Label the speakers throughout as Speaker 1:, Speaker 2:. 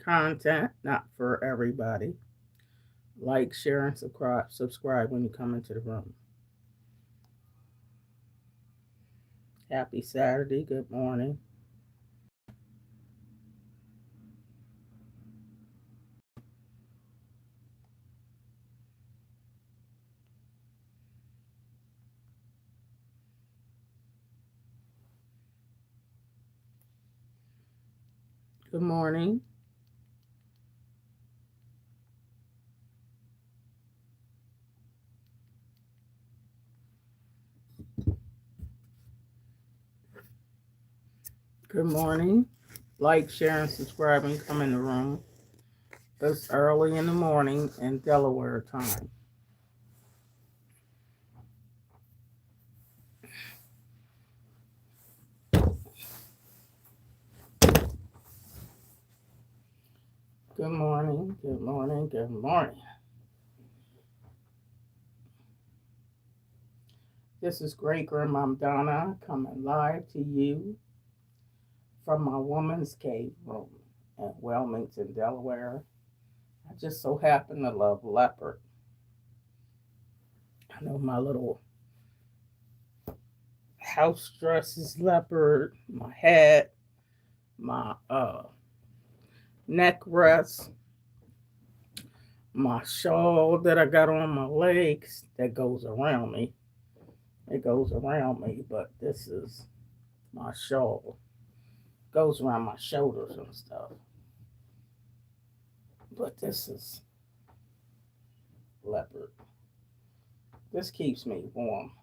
Speaker 1: content, not for everybody. Like, share, and subscribe when you come into the room. Happy Saturday. Good morning. Good morning. Good morning. Like, share, and subscribe and come in the room. It's early in the morning in Delaware time. Good morning. Good morning. Good morning. This is Great Grandma Donna coming live to you from my woman's cave room in Wilmington, Delaware. I just so happen to love leopard. I know my little house dress is leopard, my hat, my neck rest, my shawl that I got on my legs that goes around me. It goes around me, but this is my shawl. Goes around my shoulders and stuff. But this is leopard. This keeps me warm.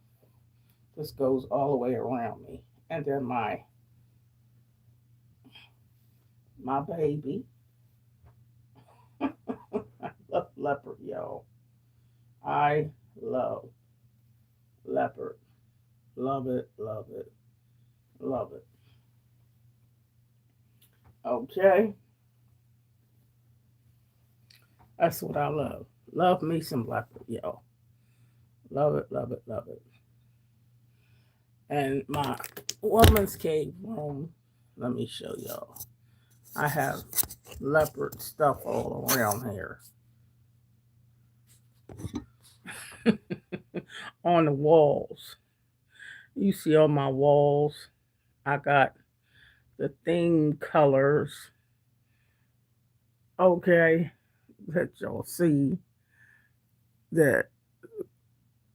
Speaker 1: This goes all the way around me. And then my baby. I love leopard, y'all. I love leopard. Love it, love it, love it. Okay. That's what I love. Love me some leopard, y'all. Love it, love it, love it. And my woman's cave room, let me show y'all. I have leopard stuff all around here. On the walls. You see on my walls, I got the theme colors. Okay, that y'all see that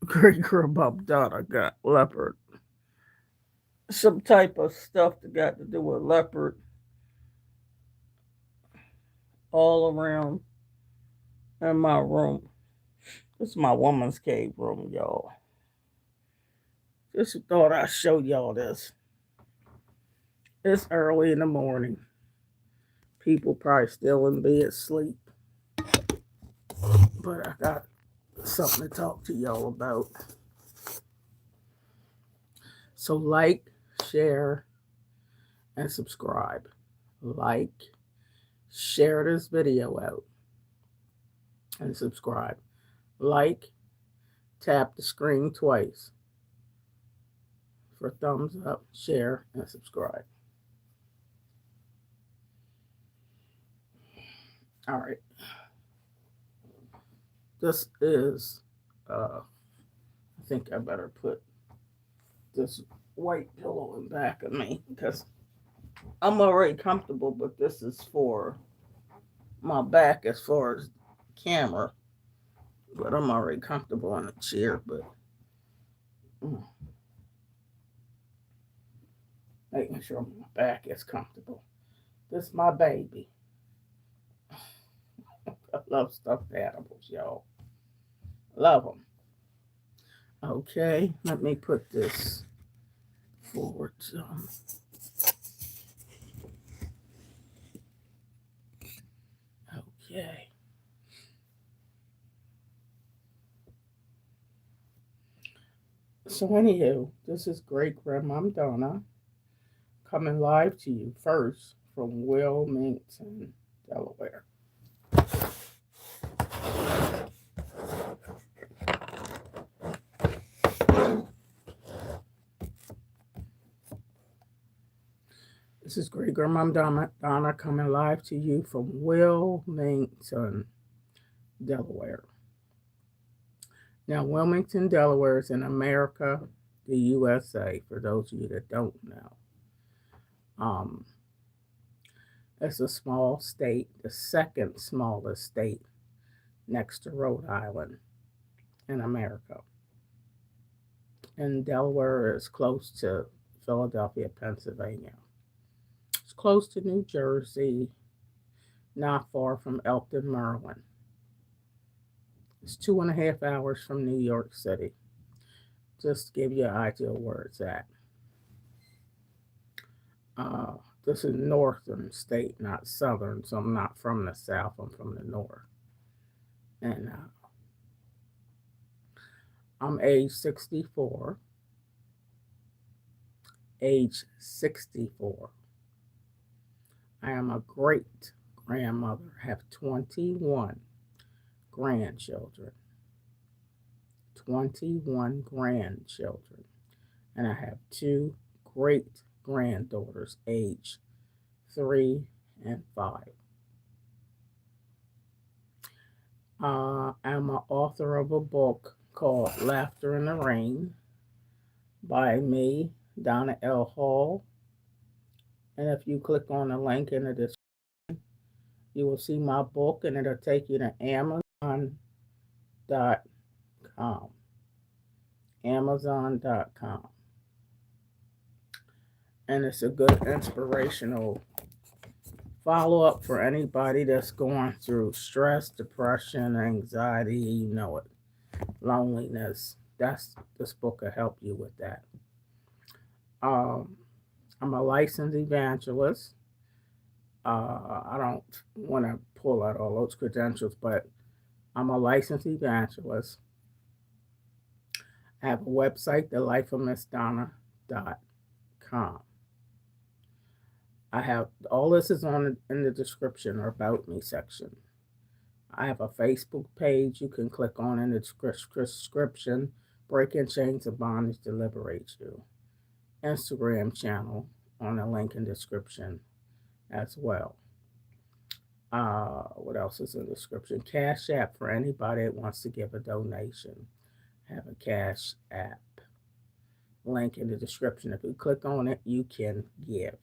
Speaker 1: Great Grandma Donna got leopard. Some type of stuff that got to do with leopard all around in my room. This is my woman's cave room, y'all. Just thought I'd show y'all this. It's early in the morning. People probably still in bed asleep. But I got something to talk to y'all about. So like, share, and subscribe. Like, share this video out, and subscribe. Like, tap the screen twice for thumbs up, share, and subscribe. All right. This is, I think I better put this white pillow in back of me because I'm already comfortable, but this is for my back as far as camera. But I'm already comfortable in the chair, but making sure my back is comfortable. This is my baby. I love stuffed animals, y'all. Love them. Okay, let me put this forward some. Okay. So anywho, this is Great Grandma Donna coming live to you first from Wilmington, Delaware. This is Great Grandma Donna coming live to you from Wilmington, Delaware. Now, Wilmington, Delaware is in America, the USA, for those of you that don't know. It's a small state, the second smallest state next to Rhode Island in America. And Delaware is close to Philadelphia, Pennsylvania. It's close to New Jersey, not far from Elkton, Maryland. It's 2.5 hours from New York City. Just to give you an idea of where it's at. This is northern state, not southern, so I'm not from the south, I'm from the north. And I'm age 64. Age 64. I am a great grandmother. I have 21 grandchildren. 21 grandchildren. And I have 2 great granddaughters, age 3 and 5. I'm an author of a book called Laughter in the Rain by me, Donna L. Hall. And if you click on the link in the description, you will see my book, and it'll take you to Amazon.com. Amazon.com. And it's a good inspirational follow-up for anybody that's going through stress, depression, anxiety, you know it, loneliness. This book will help you with that. I'm a licensed evangelist. I don't want to pull out all those credentials, but I'm a licensed evangelist. I have a website, thelifeofmissdonna.com. I have all this is in the description or about me section. I have a Facebook page you can click on in the description. Breaking Chains of Bondage to Liberate You. Instagram channel on the link in description as well. What else is in the description? Cash App for anybody that wants to give a donation. I have a Cash App link in the description. If you click on it, you can give.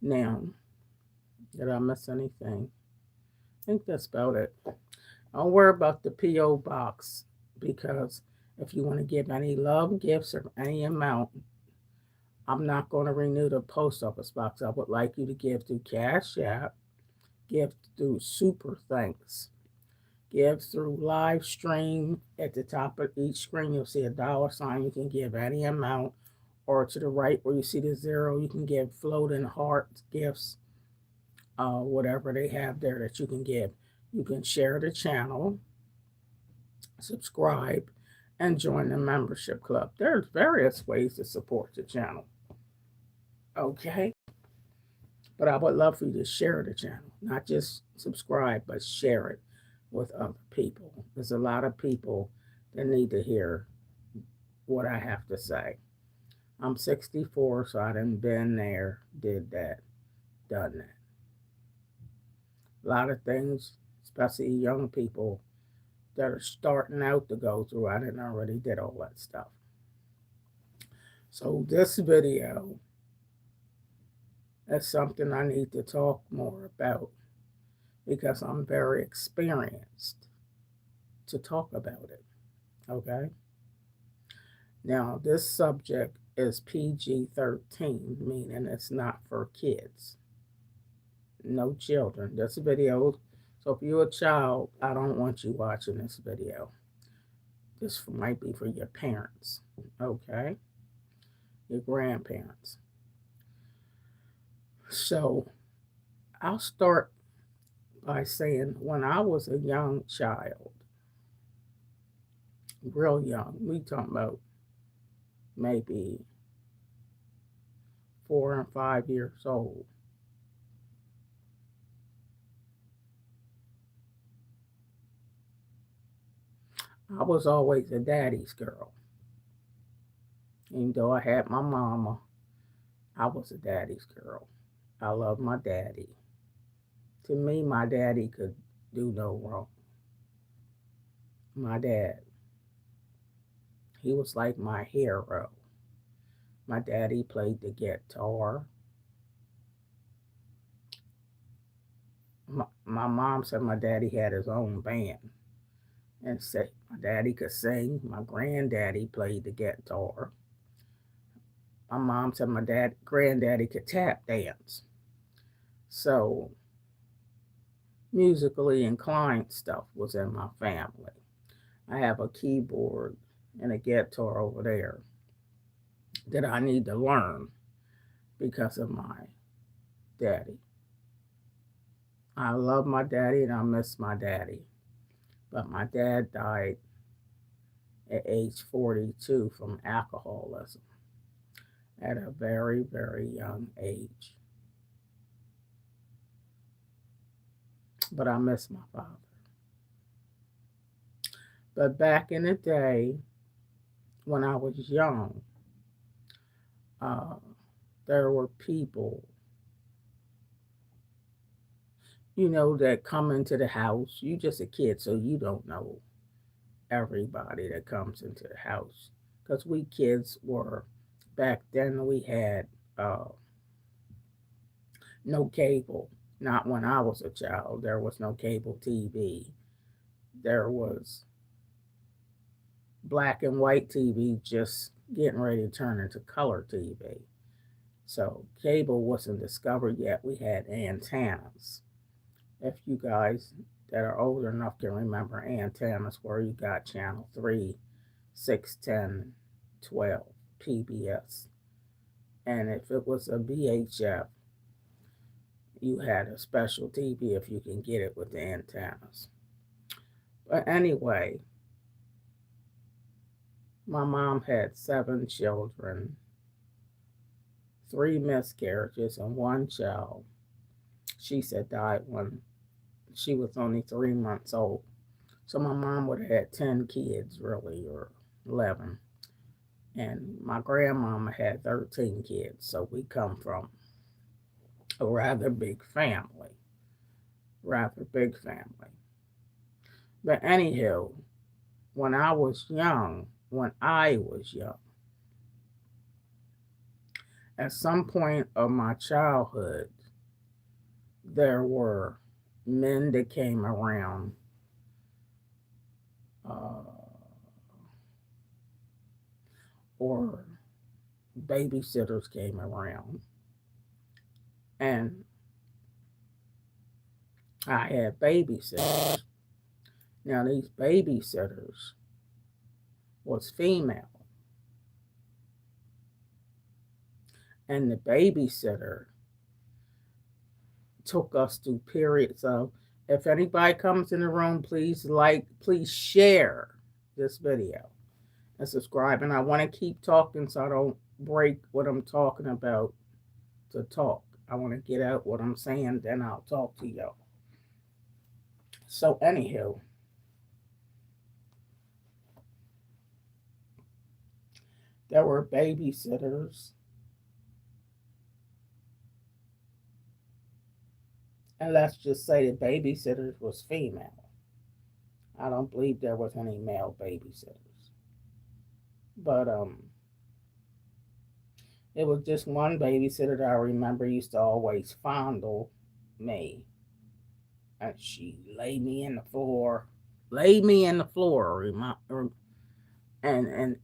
Speaker 1: Now, did I miss anything? I think that's about it. Don't worry about the P.O. box, because if you want to give any love, gifts, or any amount, I'm not going to renew the post office box. I would like you to give through Cash App, give through Super Thanks, give through live stream. At the top of each screen, you'll see a $sign. You can give any amount, or to the right where you see the 0, you can give floating heart gifts, whatever they have there that you can give. You can share the channel, subscribe, and join the membership club. There's various ways to support the channel. Okay? But I would love for you to share the channel. Not just subscribe, but share it with other people. There's a lot of people that need to hear what I have to say. I'm 64, so I done been there, did that, done that. A lot of things, especially young people that are starting out to go through, I done already did all that stuff. So this video is something I need to talk more about, because I'm very experienced to talk about it. Okay? Now, this subject is PG13, meaning it's not for kids. No children. This video, so if you're a child, I don't want you watching this video. This might be for your parents, okay? Your grandparents. So, I'll start by saying, when I was a young child, real young, we talking about maybe 4 and 5 years old, I was always a daddy's girl. Even though I had my mama, I was a daddy's girl. I love my daddy. To me, my daddy could do no wrong. My dad, he was like my hero. My daddy played the guitar. My mom said my daddy had his own band and said my daddy could sing. My granddaddy played the guitar. My mom said my granddaddy could tap dance. So musically inclined stuff was in my family. I have a keyboard and a guitar over there that I need to learn because of my daddy. I love my daddy and I miss my daddy. But my dad died at age 42 from alcoholism at a very, very young age. But I miss my father. But back in the day, when I was young, uh, there were people, that come into the house. You just a kid, so you don't know everybody that comes into the house. Because we kids were, back then, we had no cable. Not when I was a child. There was no cable TV. There was black and white TV just getting ready to turn into color TV. So cable wasn't discovered yet. We had antennas. If you guys that are older enough can remember antennas where you got channel 3, 6, 10, 12, PBS. And if it was a VHF, you had a special TV if you can get it with the antennas. But anyway, my mom had 7 children, 3 miscarriages, and 1 child. She said died when she was only 3 months old. So my mom would have had 10 kids, really, or 11. And my grandmama had 13 kids. So we come from a rather big family. Rather big family. But anywho, when I was young, at some point of my childhood, there were men that came around, or babysitters came around, and I had babysitters. Now these babysitters was female, and the babysitter took us through periods of, if anybody comes in the room, please share this video and subscribe. And I want to keep talking so I don't break what I'm talking about to talk. I want to get out what I'm saying, then I'll talk to y'all. So anywho, there were babysitters, and let's just say the babysitters was female. I don't believe there was any male babysitters. But it was just one babysitter that I remember used to always fondle me. And she laid me in the floor, and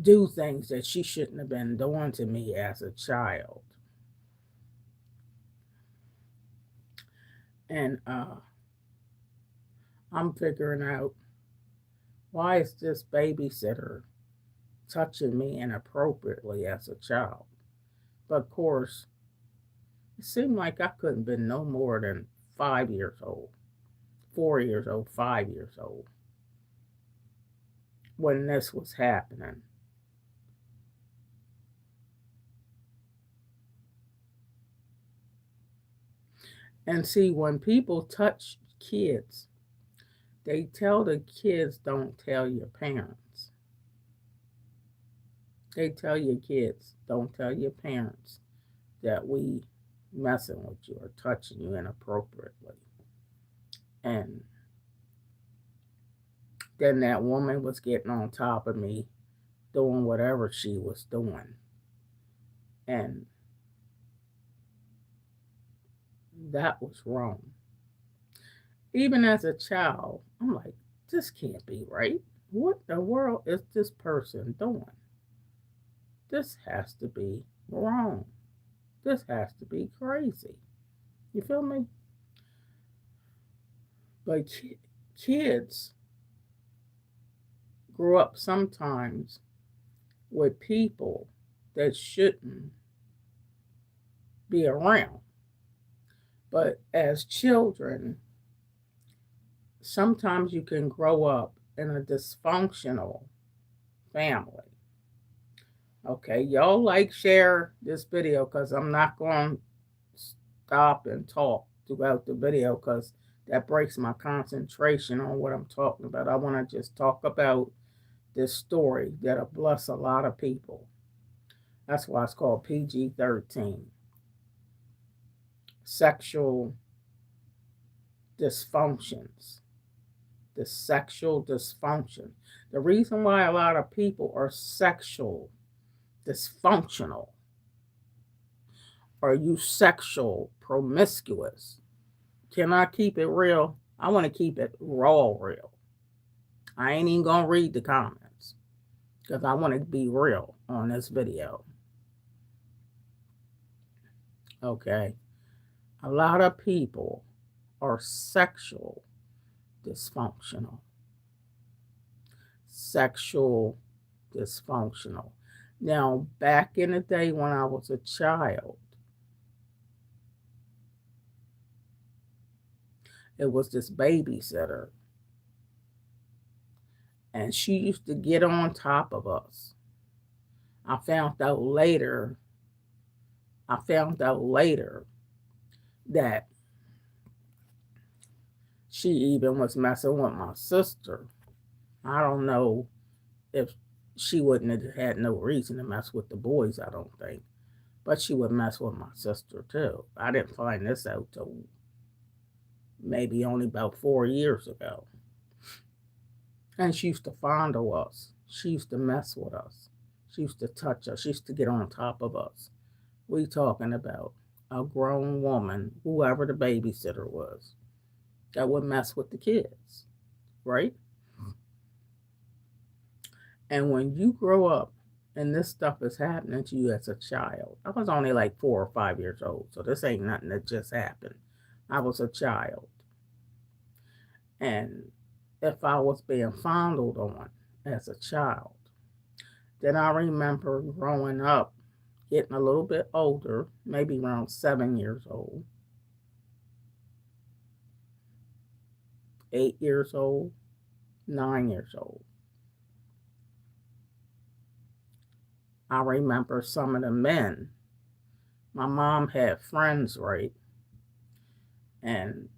Speaker 1: do things that she shouldn't have been doing to me as a child. And I'm figuring out, why is this babysitter touching me inappropriately as a child? But of course, it seemed like I couldn't have been no more than 5 years old, 4 years old, 5 years old when this was happening. And see, when people touch kids, they tell the kids, don't tell your parents. They tell your kids, don't tell your parents that we messing with you or touching you inappropriately. And then that woman was getting on top of me, doing whatever she was doing. And that was wrong. Even as a child, I'm like, this can't be right. What in the world is this person doing? This has to be wrong. This has to be crazy. You feel me? But kids grow up sometimes with people that shouldn't be around. But as children, sometimes you can grow up in a dysfunctional family. Okay, y'all like share this video because I'm not going to stop and talk throughout the video because that breaks my concentration on what I'm talking about. I want to just talk about this story that'll bless a lot of people. That's why it's called PG13. Sexual dysfunctions. The sexual dysfunction. The reason why a lot of people are sexual dysfunctional or you sexual promiscuous. Can I keep it real? I want to keep it raw real. I ain't even going to read the comments because I want to be real on this video. Okay. A lot of people are sexual dysfunctional. Sexual dysfunctional. Now, back in the day when I was a child, it was this babysitter. And she used to get on top of us. I found out later that she even was messing with my sister. I don't know if she wouldn't have had no reason to mess with the boys, I don't think. But she would mess with my sister too. I didn't find this out till maybe only about 4 years ago. And she used to fondle us. She used to mess with us. She used to touch us. She used to get on top of us. We talking about a grown woman, whoever the babysitter was, that would mess with the kids, right? And when you grow up and this stuff is happening to you as a child, I was only like 4 or 5 years old, so this ain't nothing that just happened. I was a child. And if I was being fondled on as a child, then I remember growing up, getting a little bit older, maybe around 7 years old, 8 years old, 9 years old. I remember some of the men. My mom had friends, right? And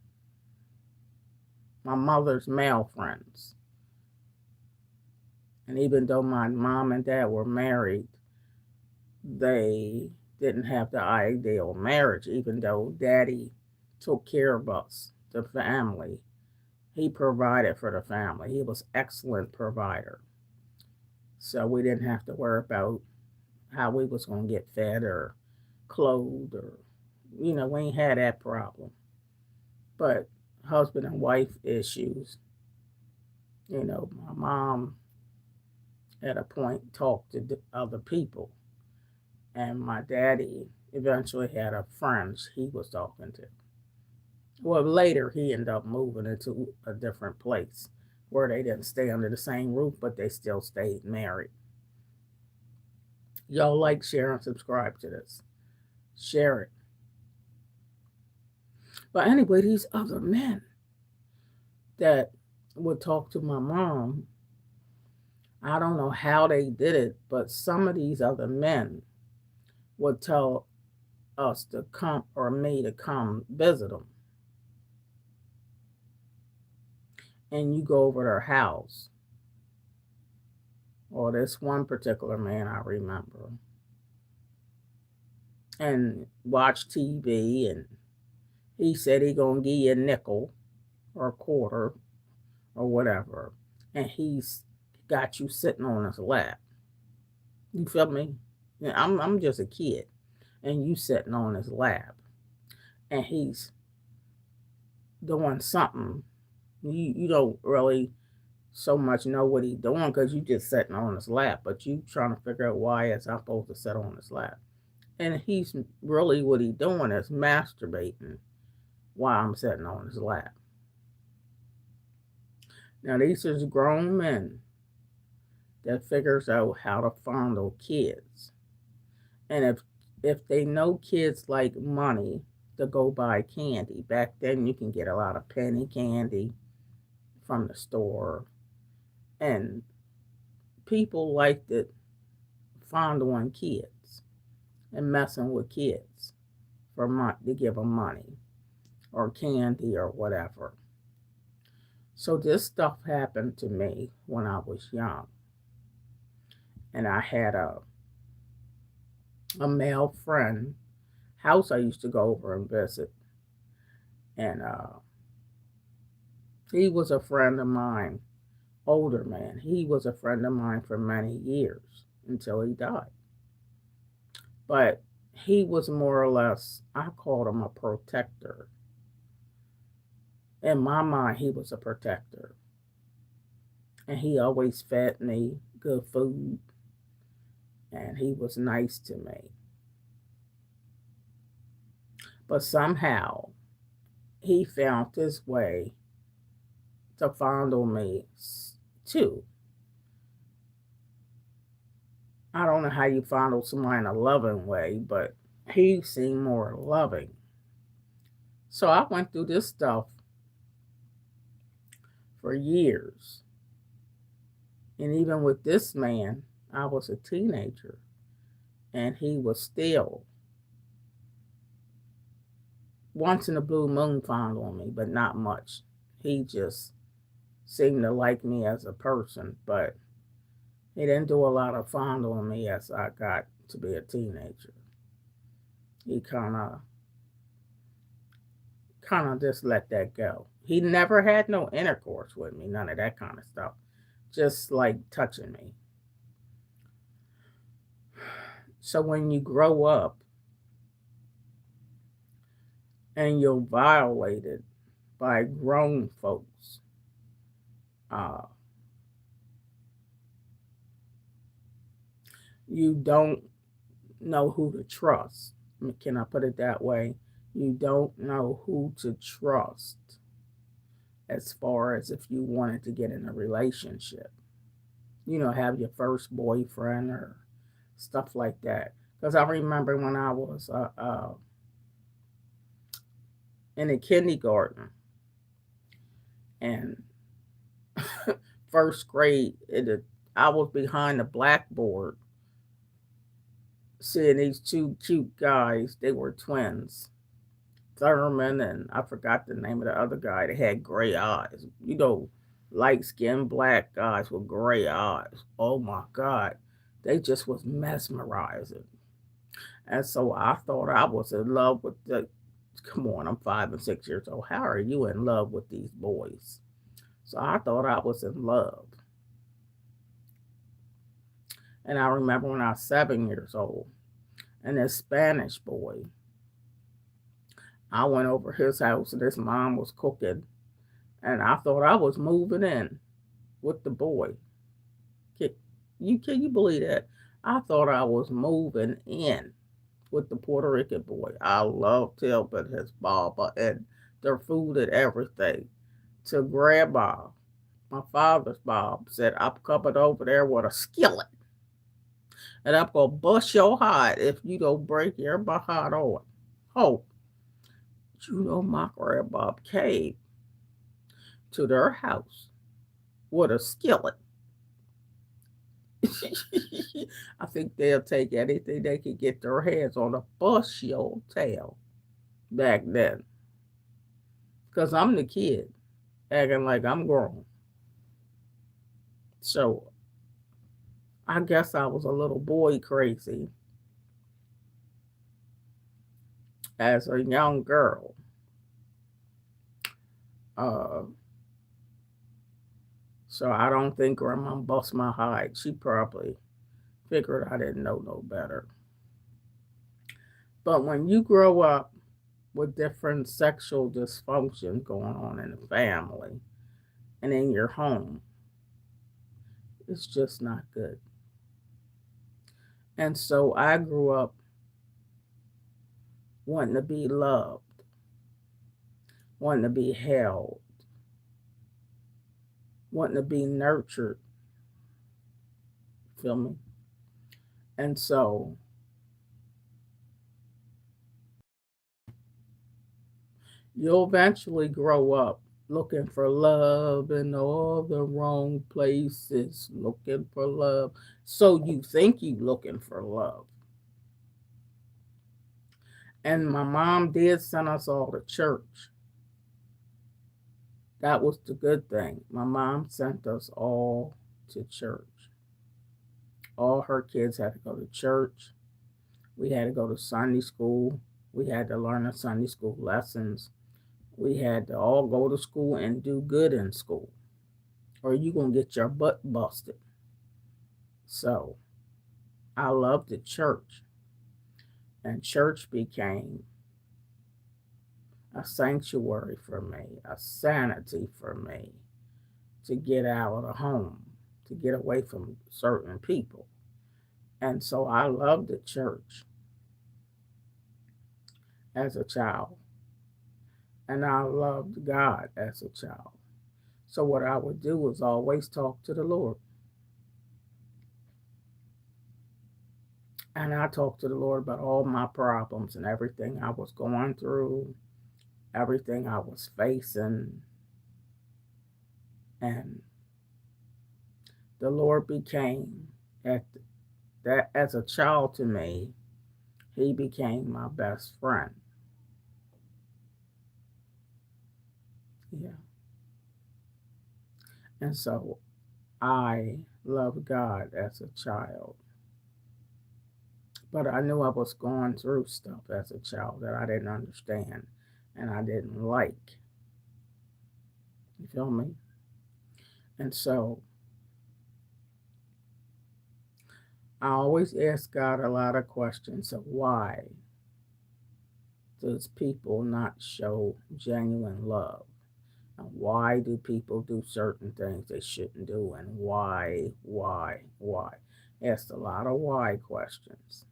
Speaker 1: my mother's male friends. And even though my mom and dad were married, they didn't have the ideal marriage, even though daddy took care of us, the family. He provided for the family. He was an excellent provider. So we didn't have to worry about how we was going to get fed or clothed or, we ain't had that problem. But husband and wife issues, my mom at a point talked to other people. And my daddy eventually had a friend he was talking to. Well, later he ended up moving into a different place where they didn't stay under the same roof, but they still stayed married. Y'all like, share, and subscribe to this. Share it. But anyway, these other men that would talk to my mom, I don't know how they did it, but some of these other men would tell us to come, or me to come visit them. And you go over their house. or this one particular man I remember, and watch TV, and he said he gonna give you a nickel or a quarter or whatever, and he's got you sitting on his lap. You feel me? Yeah, I'm just a kid, and you sitting on his lap, and he's doing something. You don't really so much know what he's doing because you just sitting on his lap, but you trying to figure out why is I supposed to sit on his lap. And he's really what he's doing is masturbating while I'm sitting on his lap. Now these is grown men that figures out how to fondle kids. And if they know kids like money to go buy candy, back then you can get a lot of penny candy from the store, and people liked it fondling kids and messing with kids to give them money or candy or whatever. So this stuff happened to me when I was young, and I had a male friend house I used to go over and visit, and he was a friend of mine, older man. He was a friend of mine for many years until he died. But he was more or less, I called him a protector. In my mind, he was a protector. And he always fed me good food, and he was nice to me. But somehow, he found his way to fondle me too. I don't know how you fondle someone in a loving way, but he seemed more loving. So I went through this stuff for years. And even with this man, I was a teenager, and he was still once in a blue moon fondling me, but not much. He just seemed to like me as a person, but he didn't do a lot of fondling me as I got to be a teenager. He kind of just let that go. He never had no intercourse with me, none of that kind of stuff. Just like touching me. So when you grow up and you're violated by grown folks, uh, you don't know who to trust. Can I put it that way? You don't know who to trust as far as if you wanted to get in a relationship. Have your first boyfriend or stuff like that. Because I remember when I was in the kindergarten and first grade, I was behind the blackboard seeing these two cute guys. They were twins, Thurman, and I forgot the name of the other guy. They had gray eyes. Light skinned black guys with gray eyes. Oh my God. They just was mesmerizing. And so I thought I was in love with come on, I'm 5 and 6 years old. How are you in love with these boys? So I thought I was in love. And I remember when I was 7 years old, and this Spanish boy, I went over his house and his mom was cooking, and I thought I was moving in with the boy. Can you believe that? I thought I was moving in with the Puerto Rican boy. I loved him and his baba and their food and everything. To grandma, my father's mom said, I'm coming over there with a skillet, and I'm going to bust your hide if you don't break your behind on. Oh, my grandma came to their house with a skillet. I think they'll take anything they can get their hands on to bust your tail back then. Because I'm the kid, acting like I'm grown. So I guess I was a little boy crazy as a young girl. Uh, so I don't think Grandma bust my hide. She probably figured I didn't know no better. But when you grow up with different sexual dysfunction going on in the family and in your home, it's just not good. And so I grew up wanting to be loved, wanting to be held, wanting to be nurtured. Feel me? And so you'll eventually grow up looking for love in all the wrong places, looking for love. So you think you looking for love. And my mom did send us all to church. That was the good thing. My mom sent us all to church. All her kids had to go to church. We had to go to Sunday school. We had to learn the Sunday school lessons. We had to all go to school and do good in school, or you going to get your butt busted. So I loved the church, and church became a sanctuary for me, a sanity for me to get out of the home, to get away from certain people. And so I loved the church as a child, and I loved God as a child. So what I would do was always talk to the Lord. And I talked to the Lord about all my problems and everything I was going through, everything I was facing. And the Lord became, at that as a child to me, he became my best friend. Yeah. And so I loved God as a child. But I knew I was going through stuff as a child that I didn't understand and I didn't like. You feel me? And so I always ask God a lot of questions of why does people not show genuine love? And why do people do certain things they shouldn't do? And why? Asked a lot of why questions.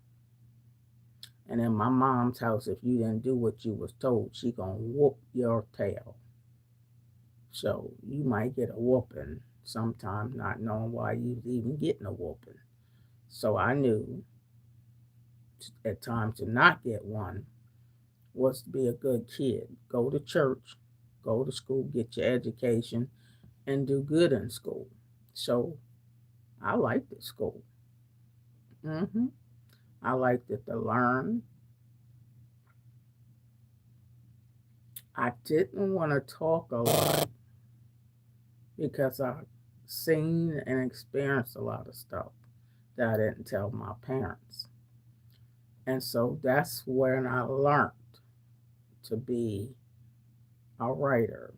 Speaker 1: And in my mom's house, if you didn't do what you was told, she gonna whoop your tail. So you might get a whooping sometime, not knowing why you was even getting a whooping. So I knew at times to not get one was to be a good kid. Go to church, go to school, get your education, and do good in school. So I liked the school. hmm I liked it to learn. I didn't want to talk a lot because I seen and experienced a lot of stuff that I didn't tell my parents. And so that's when I learned to be a writer.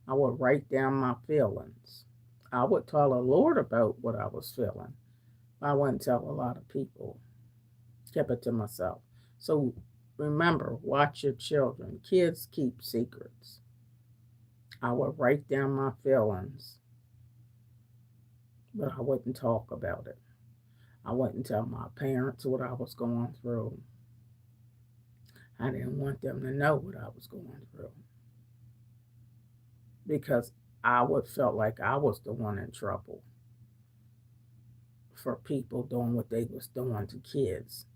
Speaker 1: I would write down my feelings. I would tell the Lord about what I was feeling. I wouldn't tell a lot of people. Kept it to myself. So remember, watch your children. Kids keep secrets. I would write down my feelings, but I wouldn't talk about it. I wouldn't tell my parents what I was going through. I didn't want them to know what I was going through because I would felt like I was the one in trouble for people doing what they was doing to kids.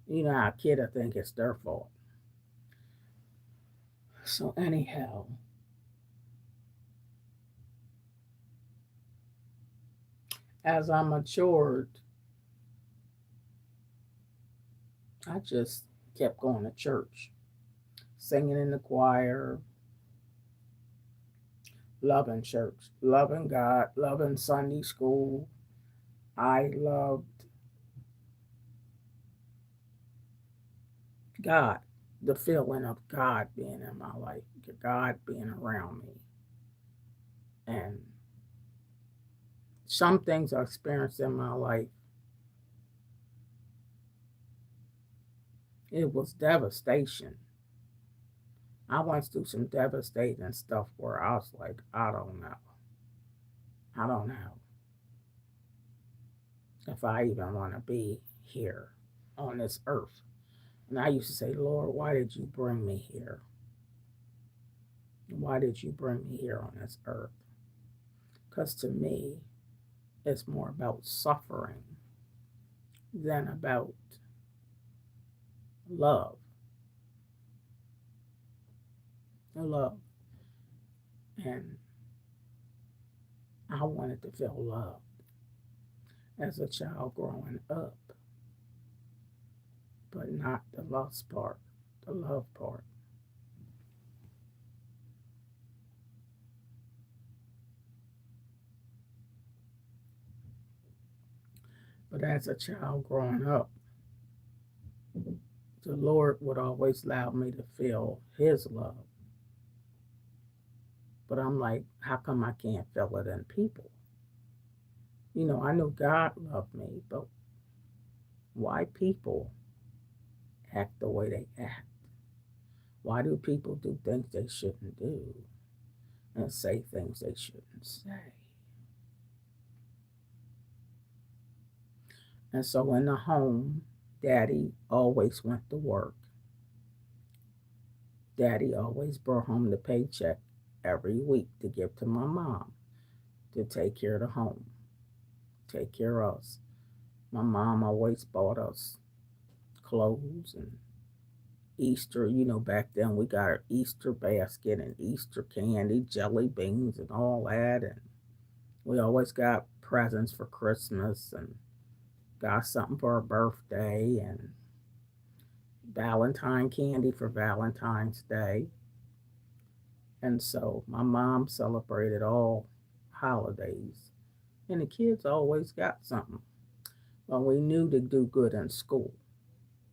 Speaker 1: You know how a kid, I think it's their fault. So anyhow, as I matured, I just kept going to church, singing in the choir, loving church, loving God, loving Sunday school, I loved God, the feeling of God being in my life, God being around me. And some things I experienced in my life, it was devastation. I went through some devastating stuff where I was like, I don't know. I don't know if I even want to be here on this earth. And I used to say, Lord, why did you bring me here? Why did you bring me here on this earth? Because to me, it's more about suffering than about love. Love. And I wanted to feel love as a child growing up, but not the lust part, the love part. But as a child growing up, the Lord would always allow me to feel His love. But I'm like, how come I can't feel it in people? I knew God loved me, but why people act the way they act? Why do people do things they shouldn't do and say things they shouldn't say? And so in the home, Daddy always went to work. Daddy always brought home the paycheck every week to give to my mom to take care of the home, take care of us. My mom always bought us clothes and Easter. Back then we got an Easter basket and Easter candy, jelly beans, and all that. And we always got presents for Christmas and got something for our birthday and Valentine candy for Valentine's Day. And so my mom celebrated all holidays, and the kids always got something. But we knew to do good in school.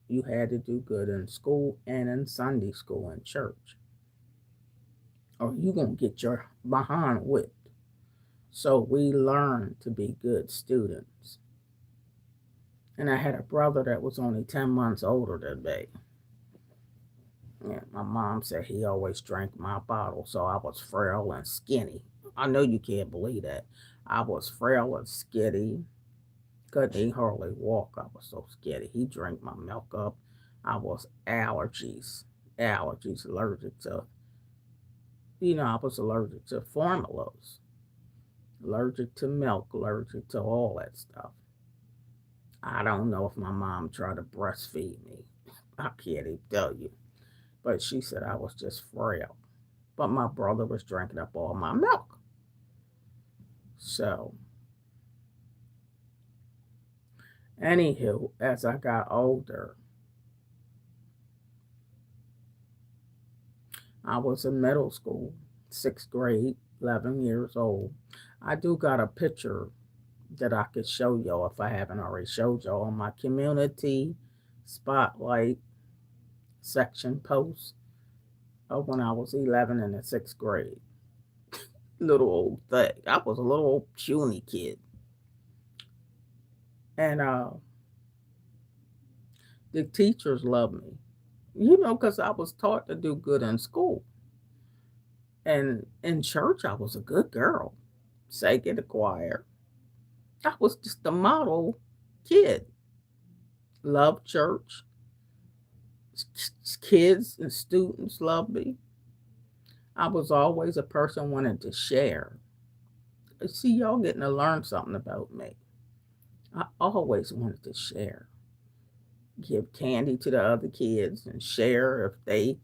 Speaker 1: You had to do good in school and in Sunday school and church, or you going to get your behind whipped. So we learned to be good students. And I had a brother that was only 10 months older than me. And my mom said he always drank my bottle, so I was frail and skinny. I know you can't believe that. I was frail and skinny. Couldn't even hardly walk. I was so skinny. He drank my milk up. I was allergic to, I was allergic to formulas, allergic to milk, allergic to all that stuff. I don't know if my mom tried to breastfeed me. I can't even tell you. But she said I was just frail. But my brother was drinking up all my milk. So, anywho, as I got older, I was in middle school, 6th grade, 11 years old. I do got a picture that I could show y'all if I haven't already showed y'all on my community spotlight section post of when I was 11 in the 6th grade. Little old thing. I was a little old puny kid. And the teachers loved me, because I was taught to do good in school. And in church, I was a good girl. Sang in the choir. I was just a model kid. Loved church. Kids and students loved me. I was always a person wanting to share. See, y'all getting to learn something about me. I always wanted to share. Give candy to the other kids and share if they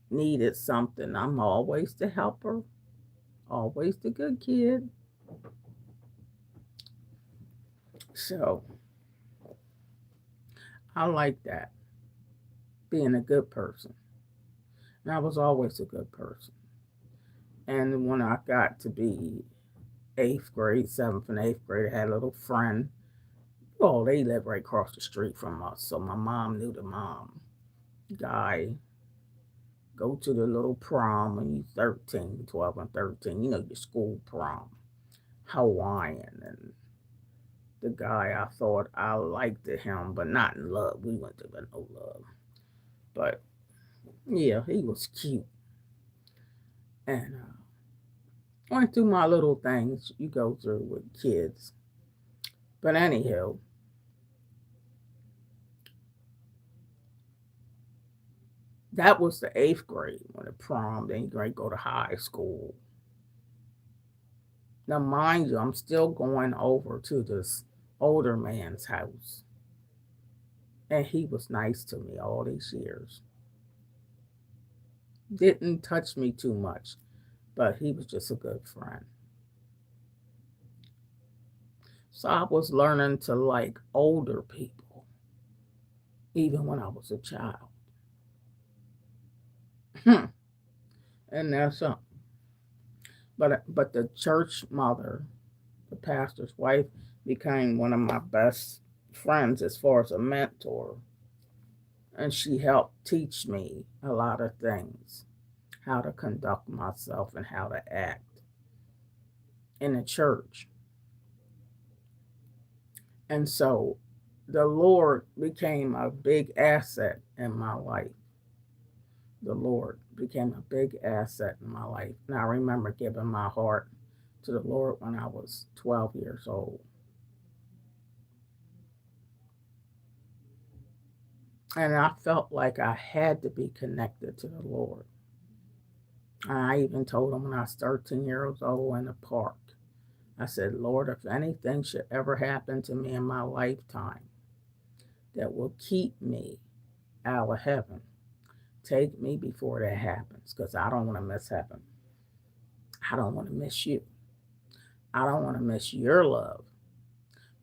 Speaker 1: needed something. I'm always the helper, always the good kid. So I like that, being a good person. And I was always a good person. And when I got to be 8th grade, 7th and 8th grade. I had a little friend. Well, they lived right across the street from us, so my mom knew the mom. Guy, go to the little prom when you're 13, 12 and 13. You know, your school prom. Hawaiian. And the guy, I thought I liked him, but not in love. We went to no love. But yeah, he was cute. And went through my little things you go through with kids. But anyhow, that was the 8th grade when the prom. Then you go to high school. Now, mind you, I'm still going over to this older man's house. And he was nice to me all these years. Didn't touch me too much, but he was just a good friend. So I was learning to like older people, even when I was a child. And that's something. But the church mother, the pastor's wife, became one of my best friends as far as a mentor. And she helped teach me a lot of things, how to conduct myself and how to act in the church. And so the Lord became a big asset in my life. The Lord became a big asset in my life. And I remember giving my heart to the Lord when I was 12 years old. And I felt like I had to be connected to the Lord. And I even told him when I was 13 years old in the park, I said, Lord, if anything should ever happen to me in my lifetime that will keep me out of heaven, take me before that happens, because I don't want to miss heaven. I don't want to miss you. I don't want to miss your love,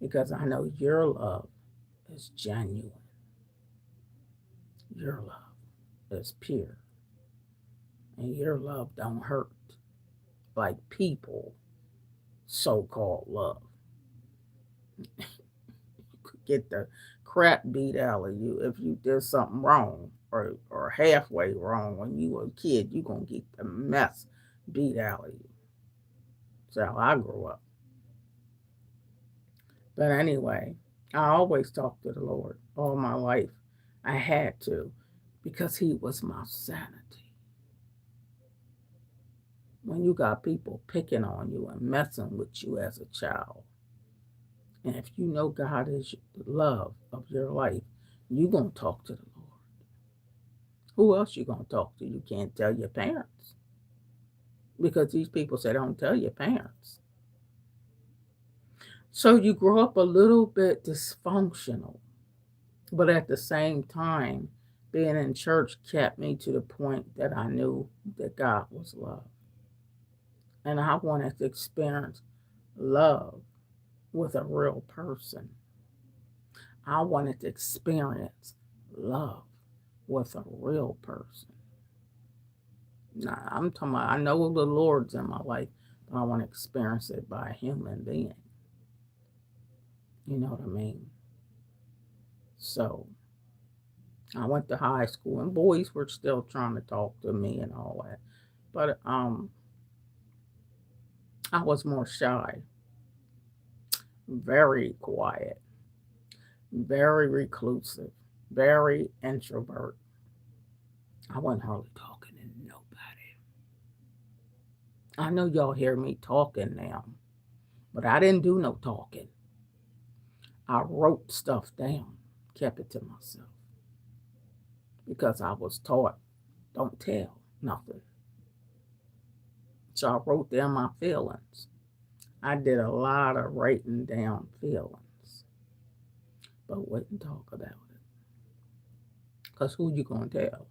Speaker 1: because I know your love is genuine. Your love is pure. And your love don't hurt like people so-called love. You could get the crap beat out of you if you did something wrong or halfway wrong when you were a kid. You're going to get the mess beat out of you. That's how I grew up. But anyway, I always talked to the Lord all my life. I had to, because he was my sanity. When you got people picking on you and messing with you as a child, and if you know God is the love of your life, you're going to talk to the Lord. Who else you going to talk to? You can't tell your parents, because these people say don't tell your parents. So you grow up a little bit dysfunctional, but at the same time, being in church kept me to the point that I knew that God was love. And I wanted to experience love with a real person. I wanted to experience love with a real person. Now, I'm talking about, I know the Lord's in my life, but I want to experience it by a human being. You know what I mean? So I went to high school, and boys were still trying to talk to me and all that. But I was more shy, very quiet, very reclusive, very introvert. I wasn't hardly talking to nobody. I know y'all hear me talking now, but I didn't do no talking. I wrote stuff down, kept it to myself, because I was taught, don't tell nothing. So I wrote down my feelings. I did a lot of writing down feelings, but wouldn't talk about it. Because who you going to tell?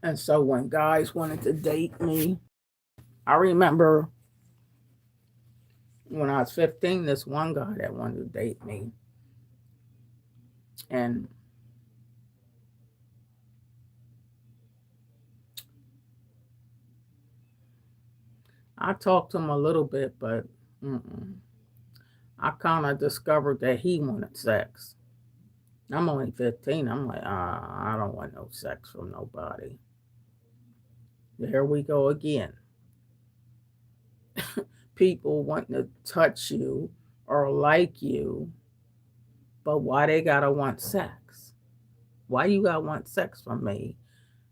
Speaker 1: And so when guys wanted to date me, I remember when I was 15, this one guy that wanted to date me. And I talked to him a little bit, but mm-mm. I kind of discovered that he wanted sex. I'm only 15. I'm like, I don't want no sex from nobody. There we go again. People wanting to touch you or like you, but why they gotta want sex? Why you gotta want sex from me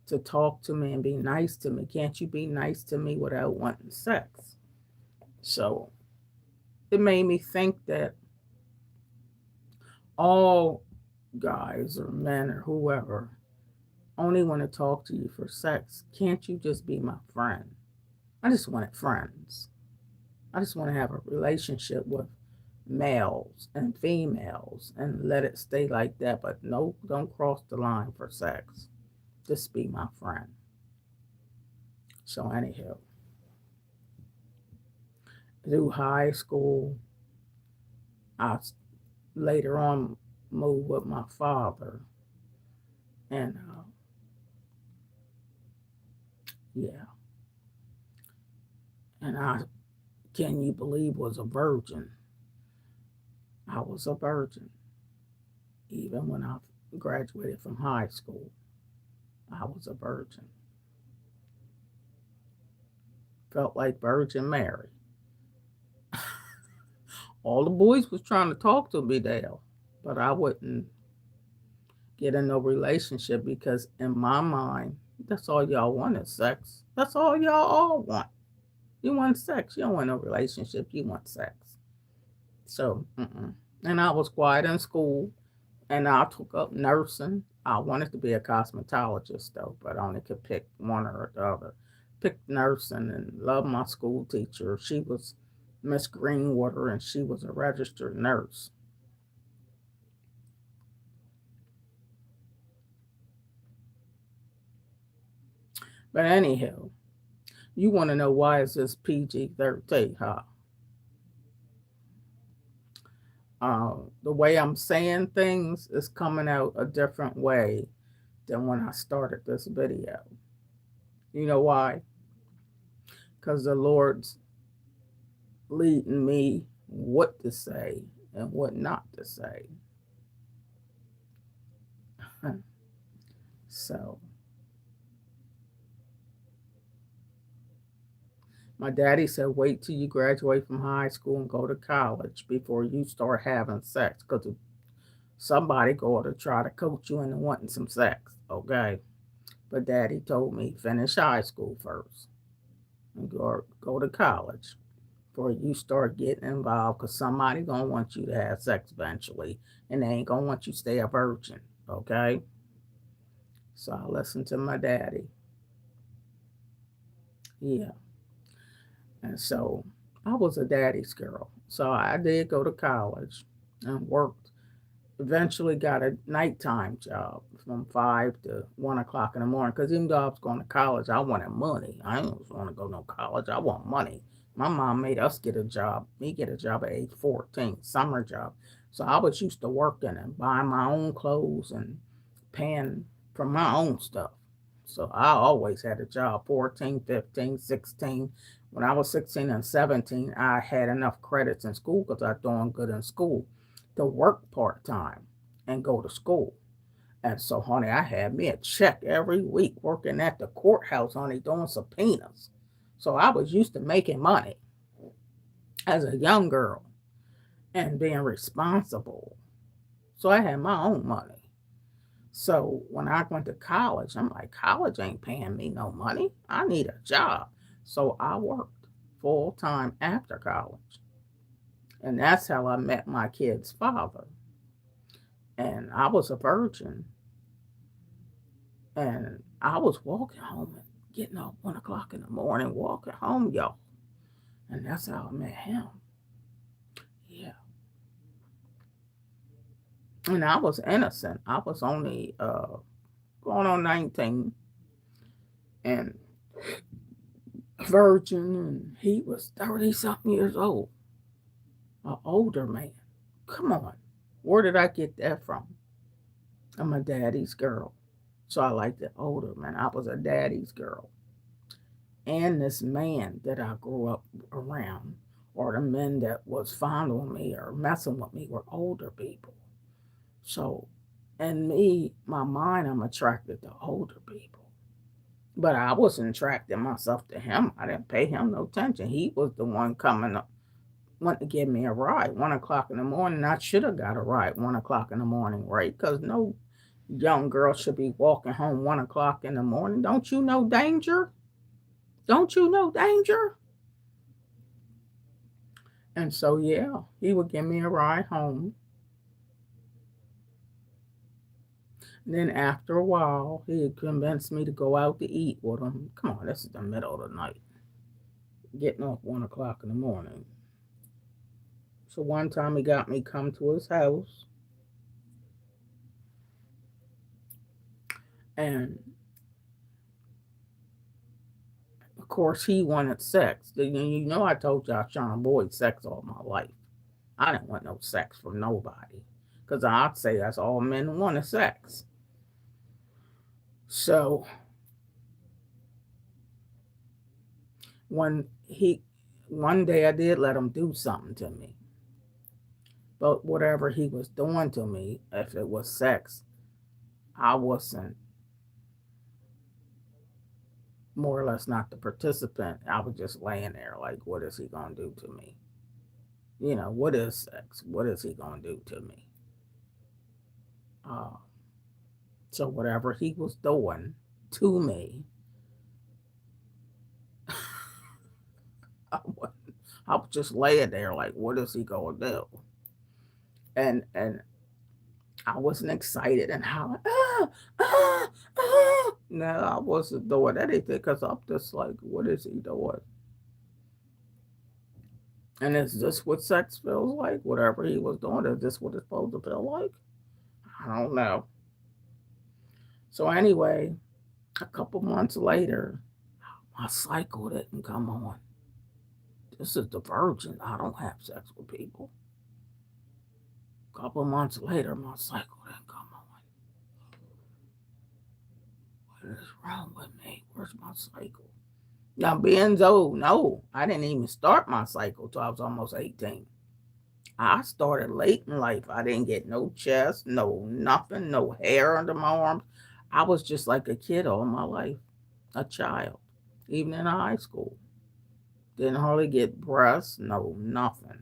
Speaker 1: to talk to me and be nice to me? Can't you be nice to me without wanting sex? So it made me think that all guys or men or whoever only want to talk to you for sex. Can't you just be my friend? I just wanted friends. I just want to have a relationship with males and females and let it stay like that. But no, don't cross the line for sex. Just be my friend. So, anyhow, through high school, I later on moved with my father. And yeah, and I, can you believe, was a virgin. I was a virgin. Even when I graduated from high school, I was a virgin. Felt like Virgin Mary. All the boys was trying to talk to me there, but I wouldn't get in no relationship because in my mind, that's all y'all want is sex. That's all y'all all want. You want sex. You don't want no relationship. You want sex. So, and I was quiet in school, and I took up nursing. I wanted to be a cosmetologist though, but I only could pick one or the other. Picked nursing and loved my school teacher. She was Miss Greenwater, and she was a registered nurse. But anyhow, you want to know why is this PG-13, huh? The way I'm saying things is coming out a different way than when I started this video. You know why? Because the Lord's leading me what to say and what not to say. So, my daddy said, wait till you graduate from high school and go to college before you start having sex. Because somebody going to try to coach you into wanting some sex, okay? But daddy told me, finish high school first and go to college before you start getting involved because somebody going to want you to have sex eventually and they ain't going to want you to stay a virgin, okay? So I listened to my daddy. Yeah. And so I was a daddy's girl. So I did go to college and worked. Eventually got a nighttime job from 5 to 1 o'clock in the morning. Because even though I was going to college, I wanted money. I didn't want to go no college. I want money. My mom made us get a job. Me get a job at age 14, summer job. So I was used to working and buying my own clothes and paying for my own stuff. So I always had a job, 14, 15, 16. When I was 16 and 17, I had enough credits in school because I was doing good in school to work part time and go to school. And so, honey, I had me a check every week working at the courthouse, honey, doing subpoenas. So I was used to making money as a young girl and being responsible. So I had my own money. So when I went to college, I'm like, college ain't paying me no money. I need a job. So I worked full time after college. And that's how I met my kid's father. And I was a virgin. And I was walking home and getting up 1 o'clock in the morning, walking home, y'all. And that's how I met him. Yeah. And I was innocent. I was only going on 19 and virgin, and he was 30 something years old, an older man. Come on. Where did I get that from? I'm a daddy's girl. So I liked the older man. I was a daddy's girl. and this man that I grew up around, or the men that was following me or messing with me, were older people. So, and me, my mind, I'm attracted to older people. But I wasn't attracting myself to him. I didn't pay him no attention. He was the one coming up, wanting to give me a ride. 1 o'clock in the morning, I should have got a ride 1 o'clock in the morning, right? Because no young girl should be walking home 1 o'clock in the morning. Don't you know danger? Don't you know danger? And so, yeah, he would give me a ride home. And then after a while, he had convinced me to go out to eat with him. Come on, this is the middle of the night. Getting off 1 o'clock in the morning. So one time he got me come to his house. And of course he wanted sex. You know I told you I was trying to avoid sex all my life. I didn't want no sex from nobody. Because I'd say that's all men want is sex. So one day I did let him do something to me. But whatever he was doing to me, if it was sex, I wasn't, more or less, not the participant. I was just laying there like, what is he going to do to me? You know, what is sex? What is he going to do to me? So whatever he was doing to me, I was just laying there like, what is he going to do? And I wasn't excited and hollering, ah, ah, ah. No, I wasn't doing anything because I'm just like, what is he doing? And is this what sex feels like? Whatever he was doing, is this what it's supposed to feel like? I don't know. So anyway, a couple months later, my cycle didn't come on. This is the virgin. I don't have sex with people. A couple months later, my cycle didn't come on. What is wrong with me? Where's my cycle? Now, being old, no, I didn't even start my cycle till I was almost 18. I started late in life. I didn't get no chest, no nothing, no hair under my arms. I was just like a kid all my life, a child, even in high school. Didn't hardly get breasts, no nothing.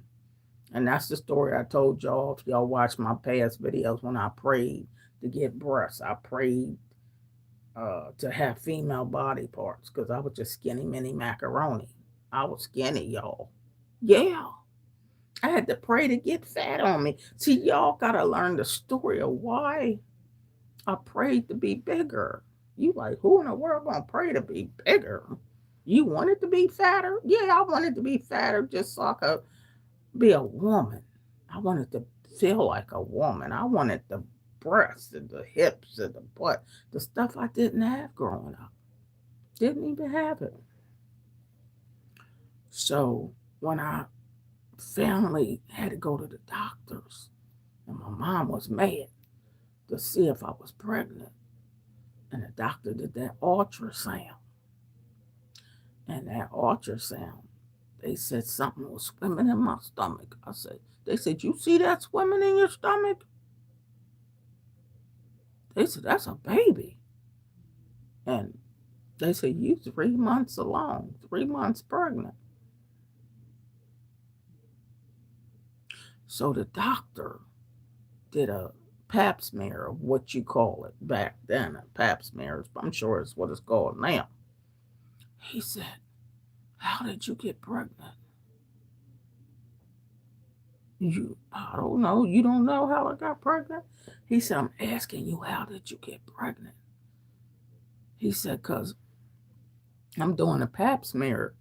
Speaker 1: And that's the story I told y'all. If y'all watch my past videos, when I prayed to get breasts, I prayed to have female body parts because I was just skinny mini macaroni. I was skinny, y'all. Yeah. I had to pray to get fat on me. See, y'all got to learn the story of why I prayed to be bigger. You like, who in the world going to pray to be bigger? You wanted to be fatter? Yeah, I wanted to be fatter just so I could be a woman. I wanted to feel like a woman. I wanted the breasts and the hips and the butt, the stuff I didn't have growing up. Didn't even have it. So when I finally had to go to the doctors, and my mom was mad to see if I was pregnant, and the doctor did that ultrasound. And that ultrasound, they said something was swimming in my stomach. They said, you see that swimming in your stomach? They said, that's a baby. And they said, you 3 months along, 3 months pregnant. So the doctor did a pap smear, of what you call it back then, a pap smear. I'm sure it's what it's called now. He said, how did you get pregnant? I don't know. You don't know how I got pregnant? He said, I'm asking you, how did you get pregnant? He said, because I'm doing a pap smear.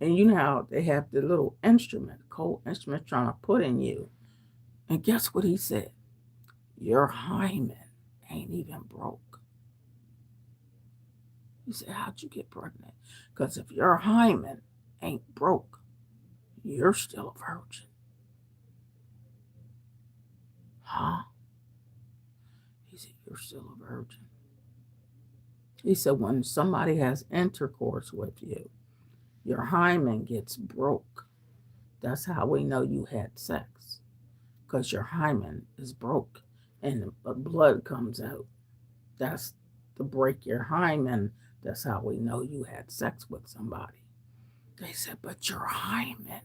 Speaker 1: And you know how they have the little instrument, cold instrument trying to put in you. And guess what he said? Your hymen ain't even broke. He said, how'd you get pregnant? Because if your hymen ain't broke, you're still a virgin. Huh? He said, you're still a virgin. He said, when somebody has intercourse with you, your hymen gets broke. That's how we know you had sex, because your hymen is broke and the blood comes out. That's to break your hymen. That's how we know you had sex with somebody. They said, but your hymen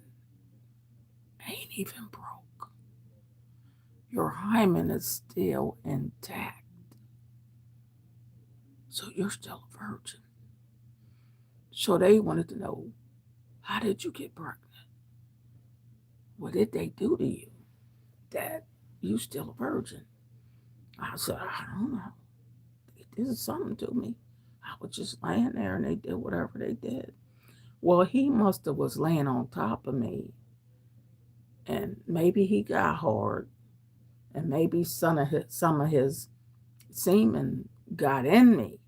Speaker 1: ain't even broke. Your hymen is still intact. So you're still a virgin. So they wanted to know, how did you get pregnant? What did they do to you that you still a virgin? I said, I don't know. They did something to me. I was just laying there and they did whatever they did. Well, he must have was laying on top of me, and maybe he got hard, and maybe some of his semen got in me,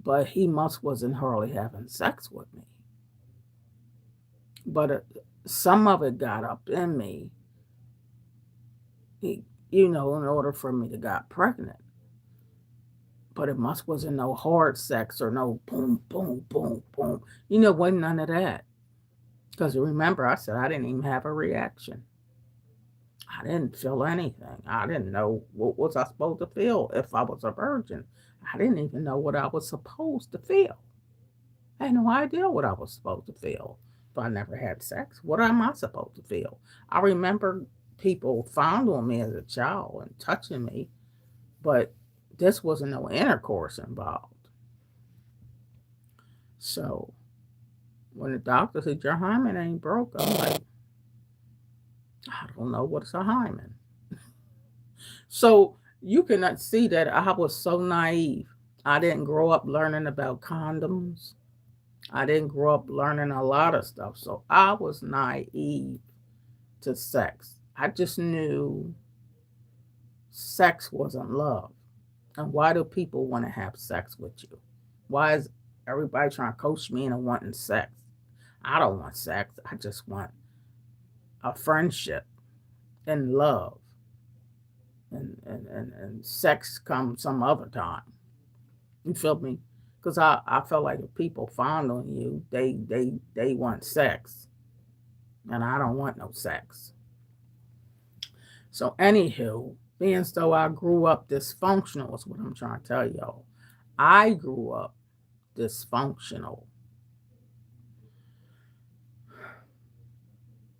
Speaker 1: but he must wasn't hardly having sex with me. But some of it got up in me, in order for me to got pregnant. But it must wasn't no hard sex or no boom, boom, boom, boom. Wasn't none of that. Because remember, I said I didn't even have a reaction. I didn't feel anything. I didn't know what was I supposed to feel if I was a virgin. I didn't even know what I was supposed to feel. I had no idea what I was supposed to feel if I never had sex. What am I supposed to feel? I remember people fondling me as a child and touching me, but this wasn't no intercourse involved. So when the doctor said your hymen ain't broke, I'm like, I don't know what's a hymen. So you cannot see that I was so naive. I didn't grow up learning about condoms. I didn't grow up learning a lot of stuff. So I was naive to sex. I just knew sex wasn't love. And why do people want to have sex with you? Why is everybody trying to coach me into wanting sex? I don't want sex. I just want a friendship and love. And sex comes some other time. You feel me? Because I felt like if people fondling you, they want sex. And I don't want no sex. So anywho, being as though I grew up dysfunctional is what I'm trying to tell y'all. I grew up dysfunctional.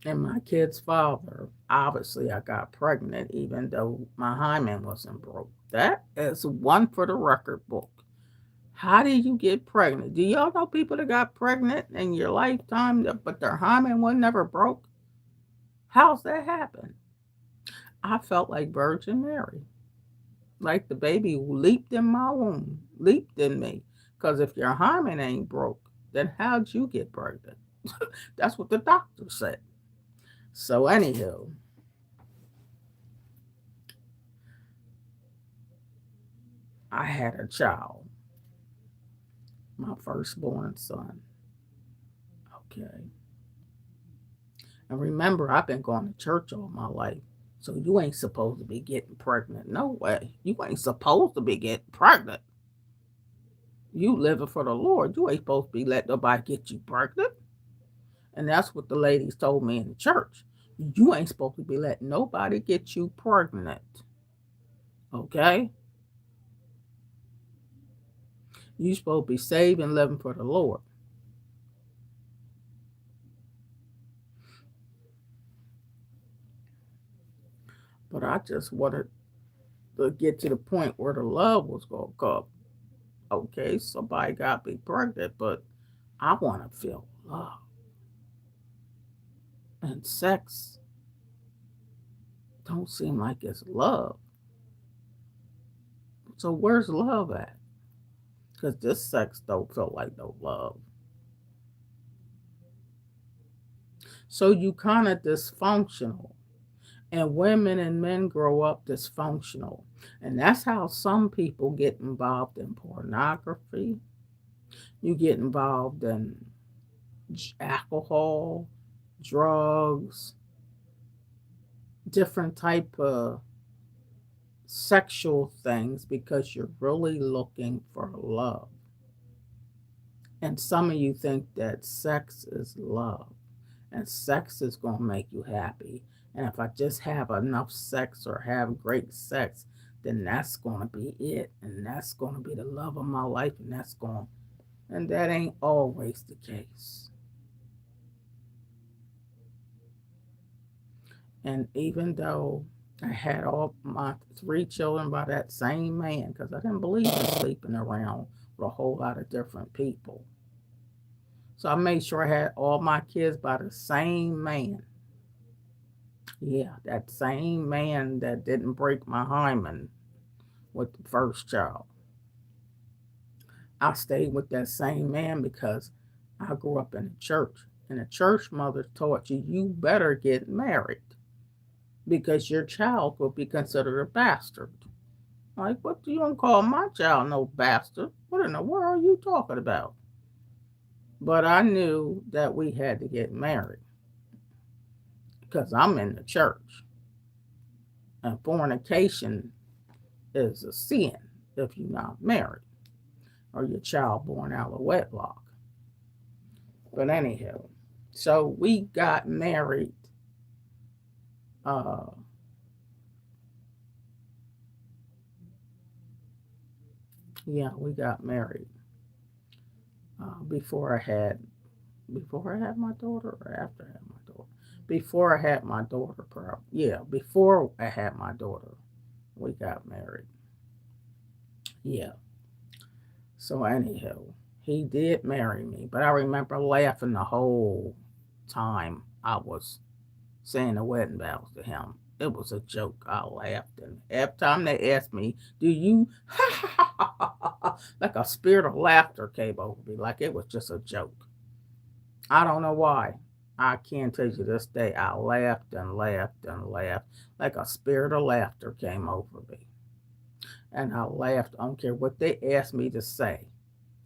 Speaker 1: And my kid's father, obviously I got pregnant even though my hymen wasn't broke. That is one for the record book. How did you get pregnant? Do y'all know people that got pregnant in your lifetime but their hymen was never broke? How's that happen? I felt like Virgin Mary. Like the baby leaped in my womb, leaped in me. Because if your hymen ain't broke, then how'd you get pregnant? That's what the doctor said. So, anywho, I had a child, my firstborn son. Okay. And remember, I've been going to church all my life. So you ain't supposed to be getting pregnant. No way. You ain't supposed to be getting pregnant. You living for the Lord. You ain't supposed to be letting nobody get you pregnant. And that's what the ladies told me in the church. You ain't supposed to be letting nobody get you pregnant. Okay? You supposed to be saved and living for the Lord. But I just wanted to get to the point where the love was going to come. Okay, somebody got me pregnant, but I want to feel love. And sex don't seem like it's love. So where's love at? Because this sex don't feel like no love. So you kind of dysfunctional. And women and men grow up dysfunctional. And that's how some people get involved in pornography. You get involved in alcohol, drugs, different type of sexual things because you're really looking for love. And some of you think that sex is love and sex is going to make you happy. And if I just have enough sex or have great sex, then that's going to be it. And that's going to be the love of my life. And that ain't always the case. And even though I had all my 3 children by that same man, because I didn't believe in sleeping around with a whole lot of different people. So I made sure I had all my kids by the same man. Yeah, that same man that didn't break my hymen with the first child. I stayed with that same man because I grew up in a church. And the church mother taught you better get married because your child will be considered a bastard. Like, what do you want to call my child no bastard? What in the world are you talking about? But I knew that we had to get married because I'm in the church. And fornication is a sin if you're not married or your child born out of wedlock. But anyhow, so we got married. Uh, yeah, we got married before I had my daughter or after I had my daughter. Before I had my daughter, probably. Yeah, before I had my daughter, we got married. Yeah. So anyhow, he did marry me, but I remember laughing the whole time I was saying the wedding vows to him. It was a joke. I laughed, and every time they asked me, "Do you?" like a spirit of laughter came over me, like it was just a joke. I don't know why. I can't tell you this day. I laughed and laughed and laughed, like a spirit of laughter came over me, and I laughed. I don't care what they asked me to say.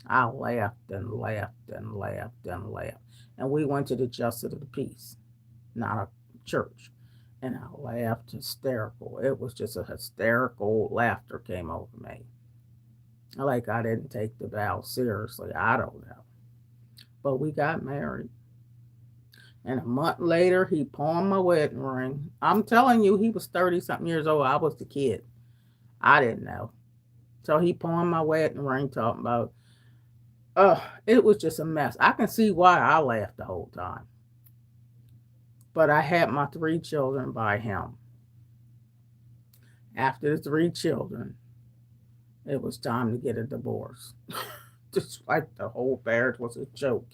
Speaker 1: I laughed and laughed and laughed and laughed. And we went to the Justice of the Peace, not a church. And I laughed hysterical. It was just a hysterical laughter came over me. Like I didn't take the vow seriously. I don't know. But we got married. And a month later, he pawned my wedding ring. I'm telling you, he was 30 something years old. I was the kid. I didn't know. So he pawned my wedding ring, talking about, it was just a mess. I can see why I laughed the whole time. But I had my 3 children by him. After the 3 children, it was time to get a divorce. Just like the whole marriage was a joke.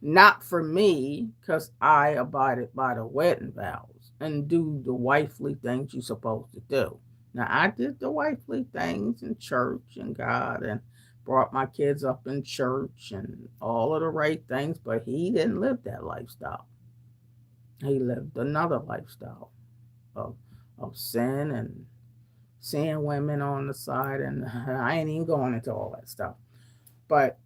Speaker 1: Not for me, because I abided by the wedding vows and do the wifely things you're supposed to do. Now, I did the wifely things in church and God and brought my kids up in church and all of the right things, but he didn't live that lifestyle. He lived another lifestyle of, of sin and seeing women on the side. And I ain't even going into all that stuff. But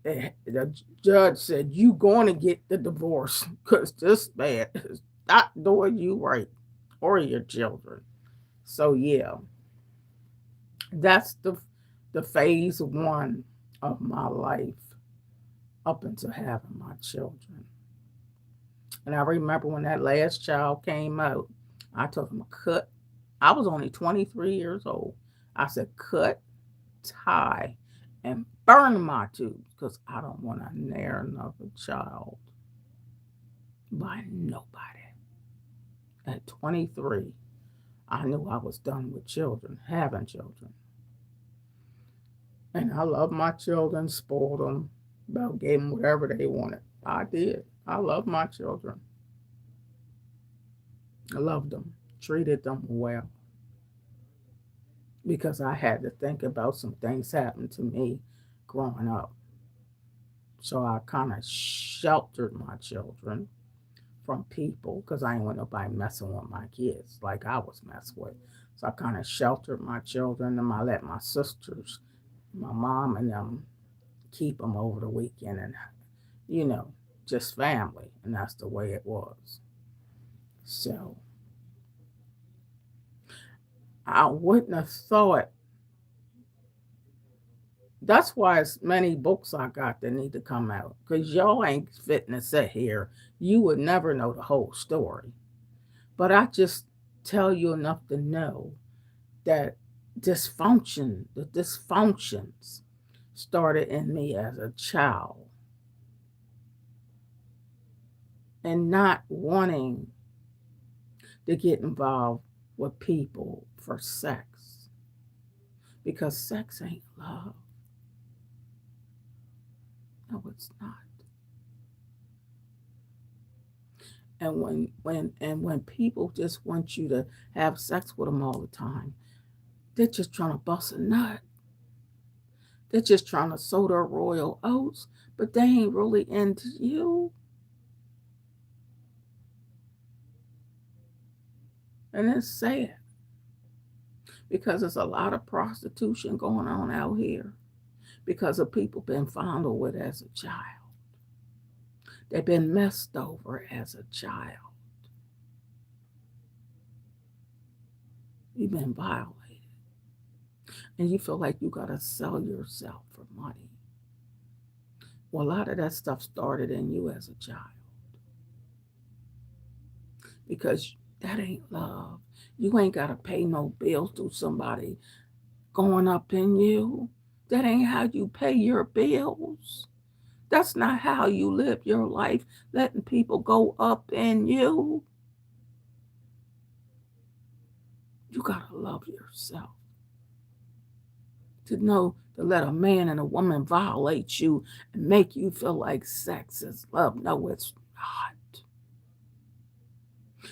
Speaker 1: the judge said, "You going to get the divorce because this man is not doing you right or your children." So yeah, that's the phase one of my life up until having my children. And I remember when that last child came out, I told him, "Cut." I was only 23 years old. I said, "Cut, tie, and burn my tubes because I don't want to near another child by nobody." At 23, I knew I was done with children, having children. And I loved my children, spoiled them, about gave them whatever they wanted. I did. I loved my children. I loved them, treated them well because I had to think about some things happened to me growing up. So I kind of sheltered my children from people because I didn't want nobody messing with my kids like I was messed with. So I kind of sheltered my children and I let my sisters, my mom and them keep them over the weekend and, you know, just family. And that's the way it was. So I wouldn't have thought That's why it's many books I got that need to come out. Because y'all ain't fitting to sit here. You would never know the whole story. But I just tell you enough to know that the dysfunctions started in me as a child and not wanting to get involved with people for sex because sex ain't love. No, it's not. And when people just want you to have sex with them all the time, they're just trying to bust a nut. They're just trying to sow their royal oats, but they ain't really into you. And it's sad because there's a lot of prostitution going on out here because of people been fondled with as a child. They've been messed over as a child. You've been violated. And you feel like you got to sell yourself for money. Well, a lot of that stuff started in you as a child. Because that ain't love. You ain't got to pay no bills to somebody going up in you. That ain't how you pay your bills. That's not how you live your life, letting people go up in you. You got to love yourself. To know to let a man and a woman violate you and make you feel like sex is love. No, it's not.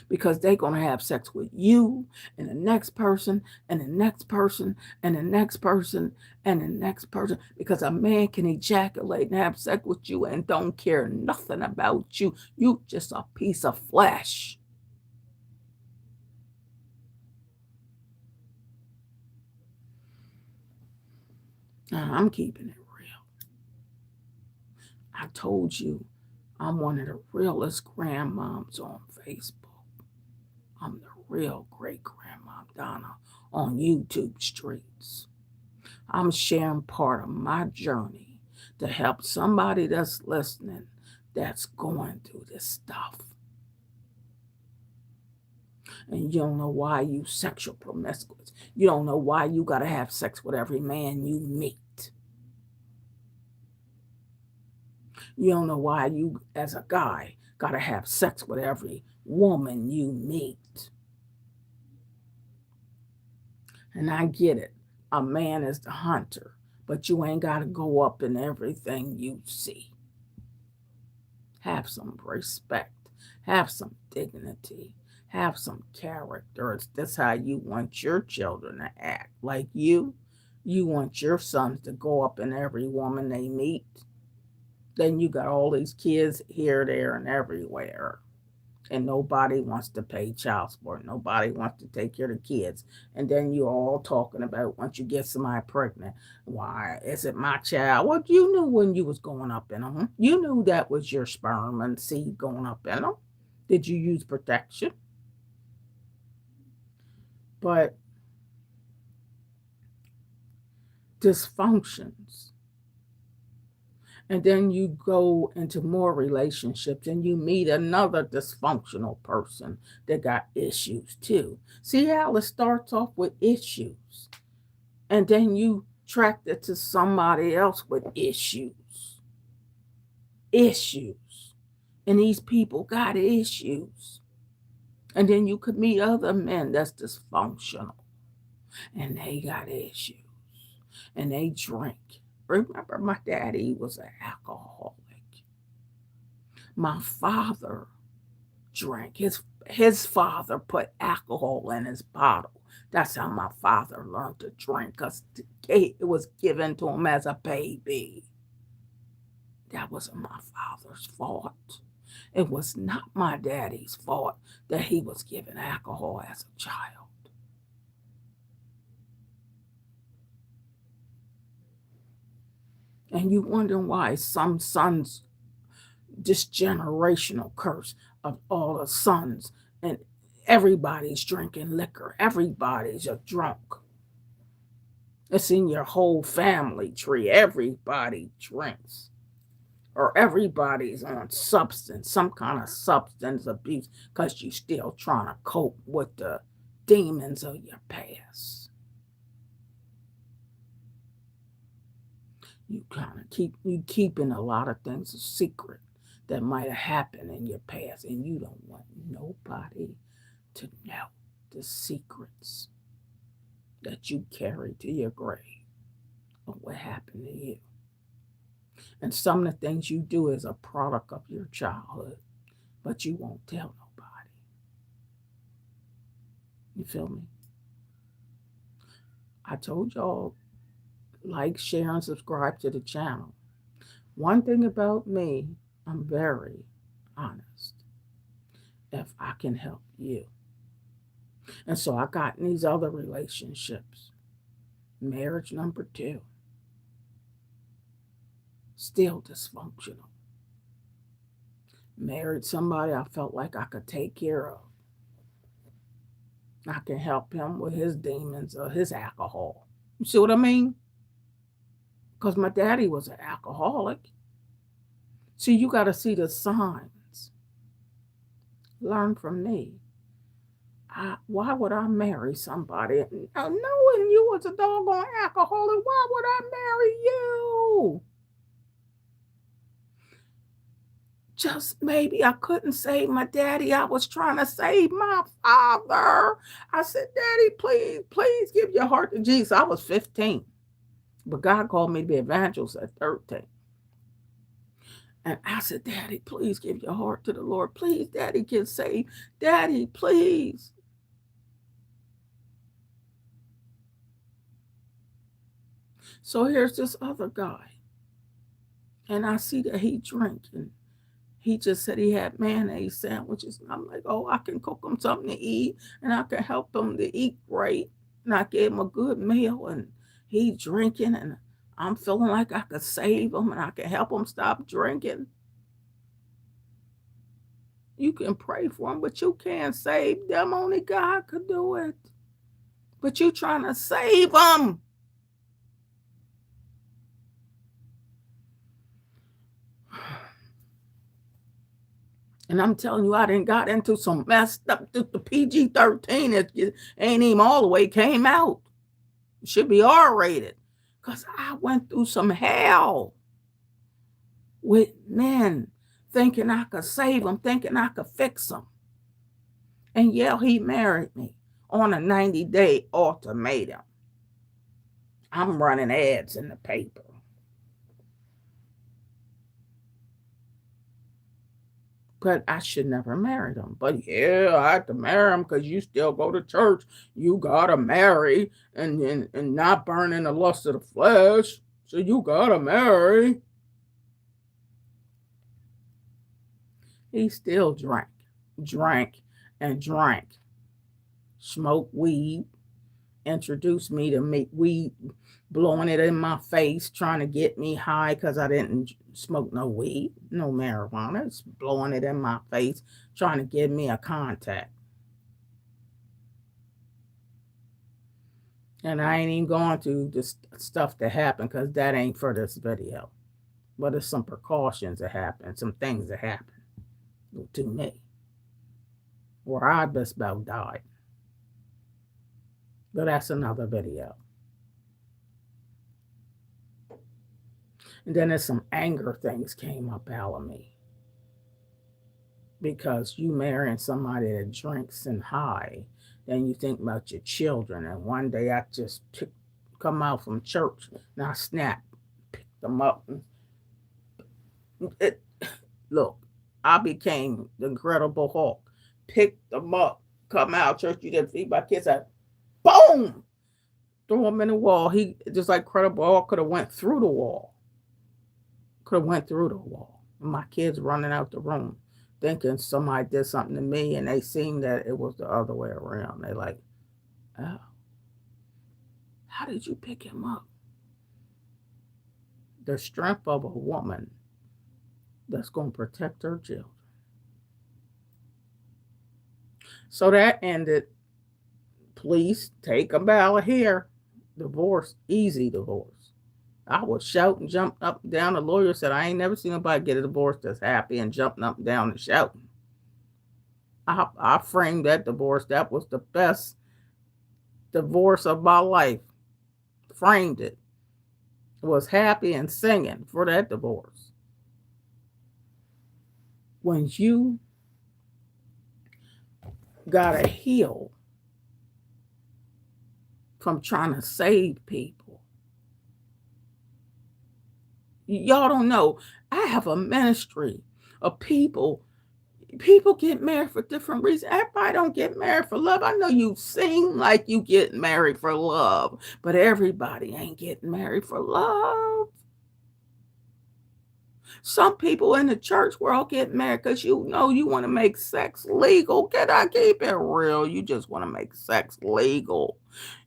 Speaker 1: Because they're going to have sex with you and the next person and the next person and the next person and the next person. Because a man can ejaculate and have sex with you and don't care nothing about you. You just a piece of flesh. I'm keeping it real. I told you I'm one of the realest grandmoms on Facebook. I'm the real great grandma Donna on YouTube streets. I'm sharing part of my journey to help somebody that's listening that's going through this stuff. And you don't know why you sexual promiscuous. You don't know why you got to have sex with every man you meet. You don't know why you, as a guy, got to have sex with every woman you meet. And I get it. A man is the hunter, but you ain't got to go up in everything you see. Have some respect. Have some dignity. Have some character. That's how you want your children to act. Like you want your sons to go up in every woman they meet. Then you got all these kids here, there, and everywhere. And nobody wants to pay child support. Nobody wants to take care of the kids. And then you're all talking about once you get somebody pregnant, why is it my child? Well, you knew when you was going up in them. You knew that was your sperm and seed going up in them. Did you use protection? But dysfunctions. And then you go into more relationships and you meet another dysfunctional person that got issues too. See how it starts off with issues. And then you track it to somebody else with issues. Issues. And these people got issues. And then you could meet other men that's dysfunctional. And they got issues. And they drink. Remember, my daddy was an alcoholic. My father drank. His father put alcohol in his bottle. That's how my father learned to drink, because it was given to him as a baby. That wasn't my father's fault. It was not my daddy's fault that he was given alcohol as a child. And you wondering why some sons, this generational curse of all the sons, and everybody's drinking liquor. Everybody's a drunk. It's in your whole family tree. Everybody drinks, or everybody's on substance, some kind of substance abuse, because you're still trying to cope with the demons of your past. You kind of keeping a lot of things a secret that might have happened in your past, and you don't want nobody to know the secrets that you carry to your grave of what happened to you. And some of the things you do is a product of your childhood, but you won't tell nobody. You feel me? I told y'all, like, share, and subscribe to the channel. One thing about me, I'm very honest. If I can help you. And so I got in these other relationships. Marriage number 2. Still dysfunctional. Married somebody I felt like I could take care of. I can help him with his demons or his alcohol. You see what I mean? Because my daddy was an alcoholic. See, you got to see the signs. Learn from me. Why would I marry somebody? Knowing you was a doggone alcoholic, why would I marry you? Just maybe I couldn't save my daddy. I was trying to save my father. I said, Daddy, please give your heart to Jesus. I was 15. But God called me to be evangelist at 13. And I said, Daddy, please give your heart to the Lord. Please, Daddy, get saved. Daddy, please. So here's this other guy. And I see that he drinking. He just said he had mayonnaise sandwiches. And I'm like, oh, I can cook him something to eat. And I can help him to eat right. And I gave him a good meal. And he drinking. And I'm feeling like I could save him. And I can help him stop drinking. You can pray for him, but you can't save them. Only God could do it. But you trying to save them. And I'm telling you, I done got into some messed up. The PG13 it ain't even all the way came out. It should be R-rated. Because I went through some hell with men thinking I could save them, thinking I could fix them. And yeah, he married me on a 90-day ultimatum. I'm running ads in the paper. But I should never marry them. But yeah, I had to marry them because you still go to church. You gotta marry and not burn in the lust of the flesh. So you gotta marry. He still drank, smoked weed, introduced me to make weed, blowing it in my face, trying to get me high because I didn't smoke no weed, no marijuana. It's blowing it in my face, trying to give me a contact. And I ain't even going to the stuff that happened because that ain't for this video. But it's some precautions that happen, some things that happen to me where I just about died. But that's another video. And then there's some anger things came up out of me. Because you marrying somebody that drinks and high, then you think about your children. And one day I just come out from church and I snapped, picked them up. Look, I became the Incredible Hulk. Picked them up, come out church, you didn't feed my kids. I boom, threw him in the wall. He just like Incredible Hulk could have went through the wall. And my kids running out the room, thinking somebody did something to me, and they seen that it was the other way around. They like, oh, how did you pick him up? The strength of a woman that's going to protect her children. So that ended. Police take him out of here. Divorce, easy divorce. I was shouting, jumped up and down. The lawyer said, I ain't never seen nobody get a divorce that's happy and jumping up and down and shouting. I framed that divorce. That was the best divorce of my life. Framed it. Was happy and singing for that divorce. When you gotta heal from trying to save people. Y'all don't know. I have a ministry of people. People get married for different reasons. Everybody don't get married for love. I know you seem like you get married for love, but everybody ain't getting married for love. Some people in the church world get married because you know you want to make sex legal. Can I keep it real? You just want to make sex legal.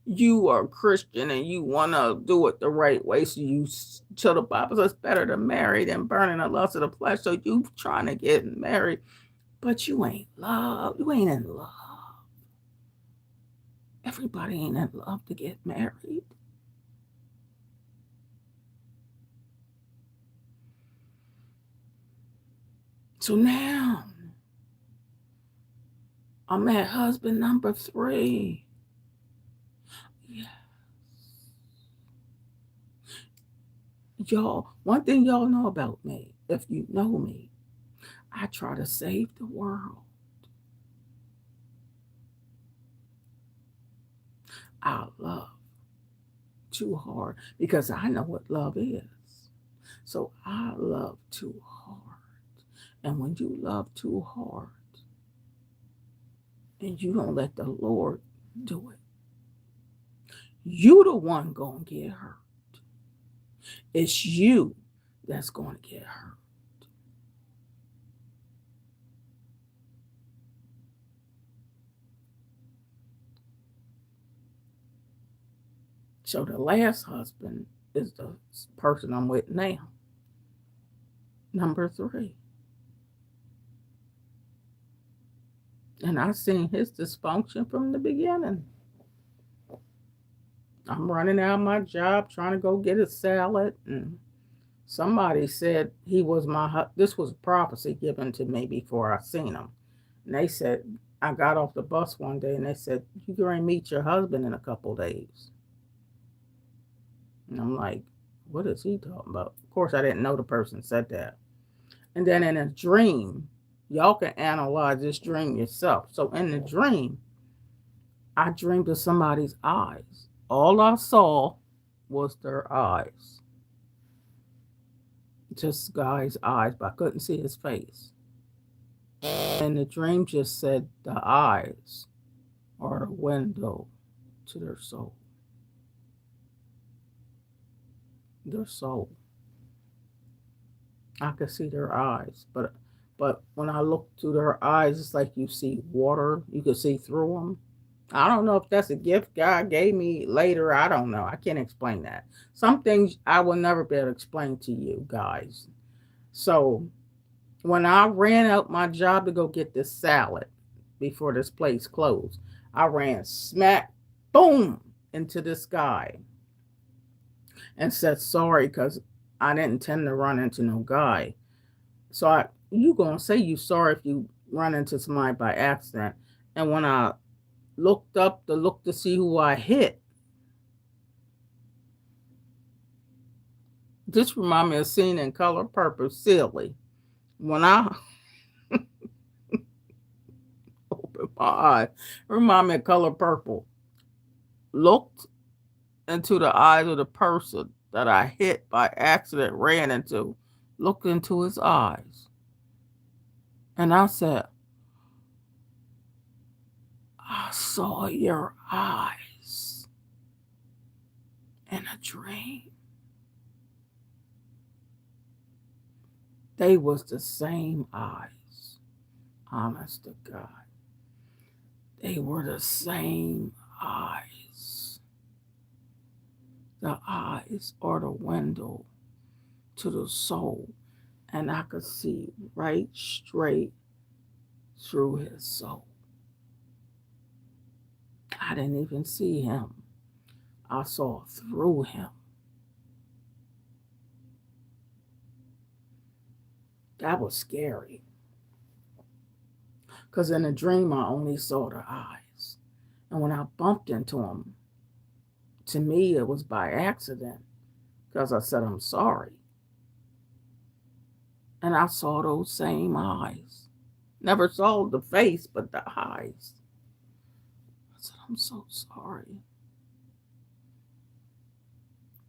Speaker 1: You are a Christian and you want to do it the right way. So you, so the Bible says, better to marry than burn in the lust of the flesh. So you trying to get married, but you ain't love. You ain't in love. Everybody ain't in love to get married. So now I'm at husband number 3. Yes. Y'all, one thing y'all know about me, if you know me, I try to save the world. I love too hard because I know what love is. So I love too hard. And when you love too hard and you don't let the Lord do it, you the one gonna get hurt. It's you that's gonna get hurt. So the last husband is the person I'm with now. Number 3. And I seen his dysfunction from the beginning. I'm running out of my job trying to go get a salad, and somebody said he was this was a prophecy given to me before I seen him. And they said, I got off the bus one day and they said, you're going to meet your husband in a couple days. And I'm like, what is he talking about? Of course, I didn't know the person said that. And then in a dream, y'all can analyze this dream yourself. So in the dream, I dreamed of somebody's eyes. All I saw was their eyes. Just guy's eyes, but I couldn't see his face. And the dream just said the eyes are a window to their soul. Their soul. I could see their eyes, but when I look through their eyes, it's like you see water. You can see through them. I don't know if that's a gift God gave me later. I don't know. I can't explain that. Some things I will never be able to explain to you guys. So when I ran out my job to go get this salad before this place closed, I ran smack, boom, into this guy and said sorry because I didn't intend to run into no guy. So you gonna say you sorry if you run into somebody by accident. And when I looked up to look to see who I hit, this reminded me of a scene in Color Purple, silly. When I opened my eye, remind me of Color Purple. Looked into the eyes of the person that I hit by accident, ran into, looked into his eyes. And I said, I saw your eyes in a dream. They was the same eyes, honest to God. They were the same eyes. The eyes are the window to the soul. And I could see right straight through his soul. I didn't even see him. I saw through him. That was scary. Because in a dream, I only saw the eyes. And when I bumped into him, to me, it was by accident because I said, I'm sorry. And I saw those same eyes. Never saw the face, but the eyes. I said, I'm so sorry.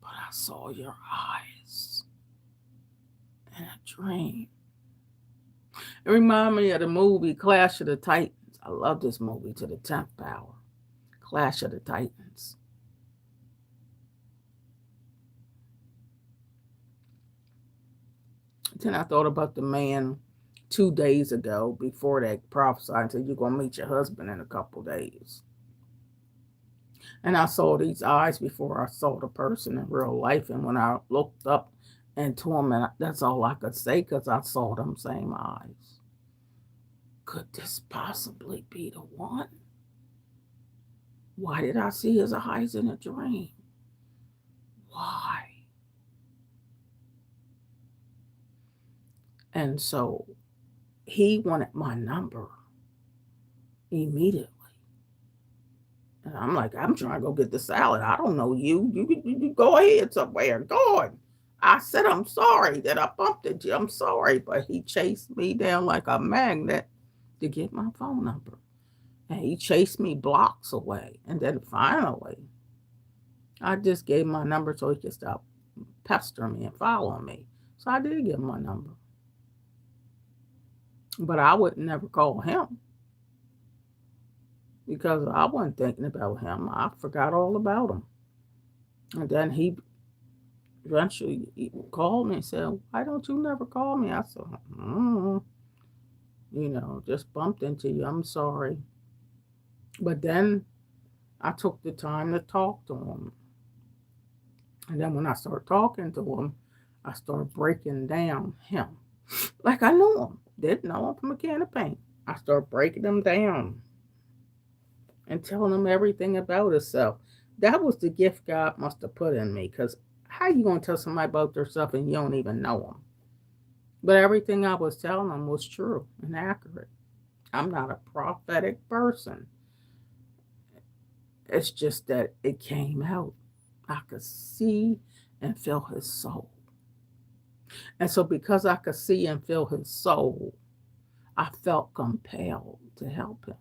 Speaker 1: But I saw your eyes in a dream. It reminded me of the movie Clash of the Titans. I love this movie to the 10th power. Clash of the Titans. Then I thought about the man 2 days ago before they prophesied and said, you're going to meet your husband in a couple days. And I saw these eyes before I saw the person in real life. And when I looked up into him, and that's all I could say because I saw them same eyes. Could this possibly be the one? Why did I see his eyes in a dream? Why? And so he wanted my number immediately. And I'm like, I'm trying to go get the salad. I don't know you. You go ahead somewhere. Go on. I said, I'm sorry that I bumped into you. I'm sorry. But he chased me down like a magnet to get my phone number. And he chased me blocks away. And then finally, I just gave my number so he could stop pestering me and following me. So I did give him my number. But I would never call him because I wasn't thinking about him. I forgot all about him. And then he eventually called me and said, why don't you never call me? I said, just bumped into you. I'm sorry. But then I took the time to talk to him. And then when I started talking to him, I started breaking down him. Like I knew him. Didn't know him from a can of paint. I started breaking him down and telling him everything about himself. That was the gift God must have put in me. Because how you going to tell somebody about themselves and you don't even know them? But everything I was telling them was true and accurate. I'm not a prophetic person. It's just that it came out. I could see and feel his soul. And so because I could see and feel his soul, I felt compelled to help him.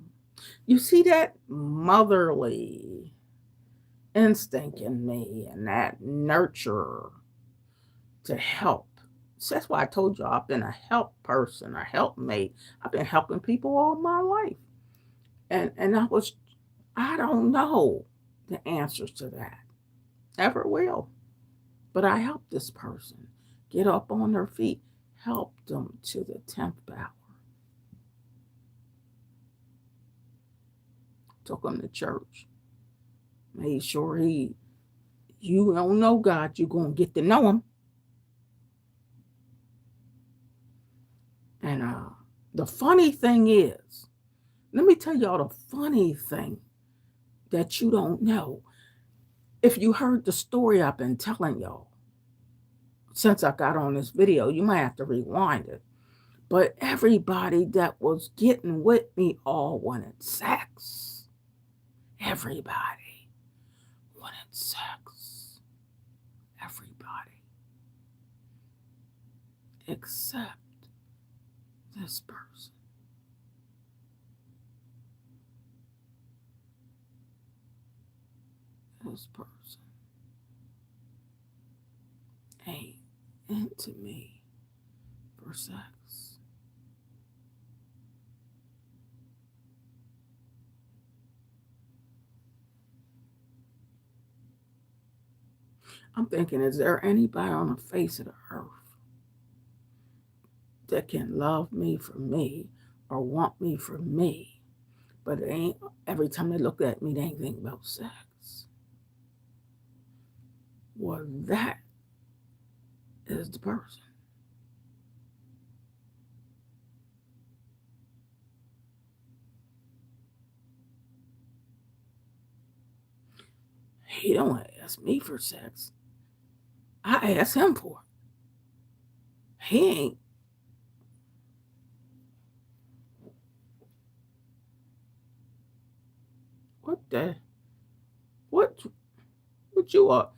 Speaker 1: You see that motherly instinct in me and that nurture to help. So that's why I told you I've been a help person, a helpmate. I've been helping people all my life. And I don't know the answers to that. Never will. But I helped this person get up on their feet, helped them to the 10th power. Took him to church. Made sure you don't know God, you're going to get to know him. And the funny thing is, let me tell y'all the funny thing that you don't know. If you heard the story I've been telling y'all, since I got on this video, you might have to rewind it. But everybody that was getting with me all wanted sex. Everybody wanted sex. Everybody. Except this person. This person ain't into me for sex. I'm thinking, is there anybody on the face of the earth that can love me for me or want me for me, but it ain't every time they look at me, they ain't thinking about sex? Well, that is the person. He don't ask me for sex. I ask him for it. He ain't. What the? What? What you are?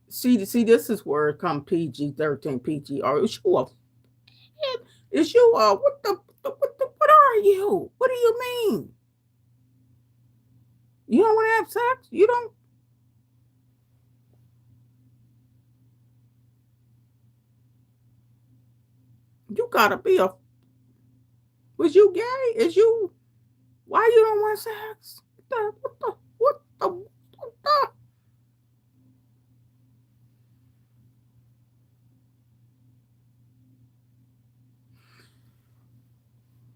Speaker 1: See, this is where it come PG-13, PG. Is you a? Is you a? What are you? What do you mean? You don't want to have sex? You don't? You gotta be a. Was you gay? Is you? Why you don't want sex? What the?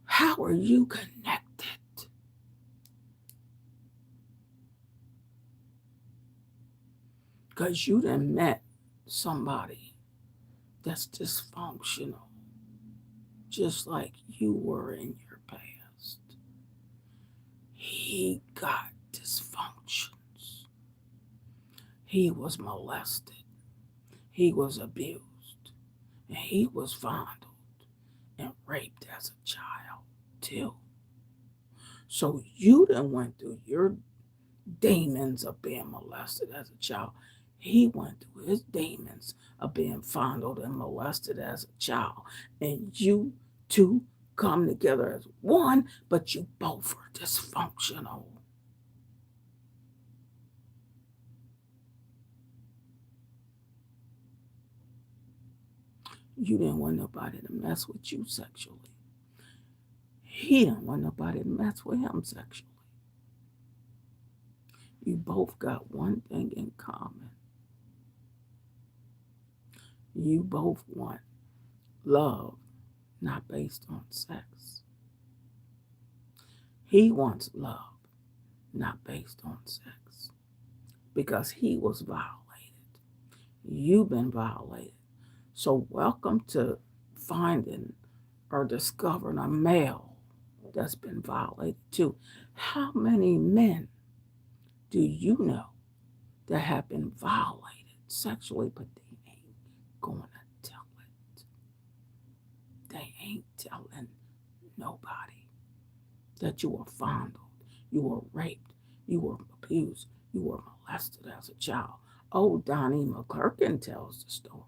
Speaker 1: How are you connected? Because you done met somebody that's dysfunctional, just like you were in your past. He got dysfunctions. He was molested. He was abused. And he was fondled and raped as a child, too. So you done went through your demons of being molested as a child. He went through his demons of being fondled and molested as a child. And you two come together as one, but you both are dysfunctional. You didn't want nobody to mess with you sexually. He didn't want nobody to mess with him sexually. You both got one thing in common. You both want love, not based on sex. He wants love, not based on sex, because he was violated. You've been violated. So welcome to finding or discovering a male that's been violated too. How many men do you know that have been violated sexually, but they ain't going to tell it? They ain't telling nobody that you were fondled, you were raped, you were abused, you were molested as a child. Oh, Donnie McClurkin tells the story.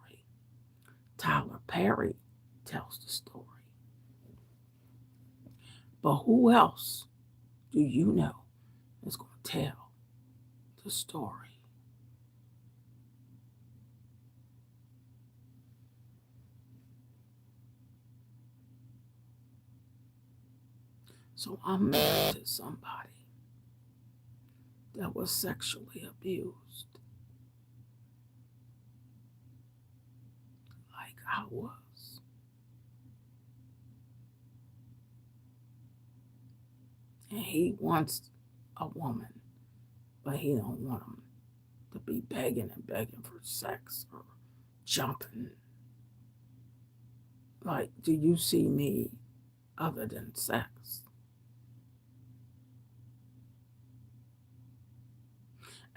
Speaker 1: Tyler Perry tells the story. But who else do you know is going to tell the story? So I'm married to somebody that was sexually abused like I was. And he wants a woman, but he don't want them to be begging and begging for sex or jumping. Like, do you see me other than sex?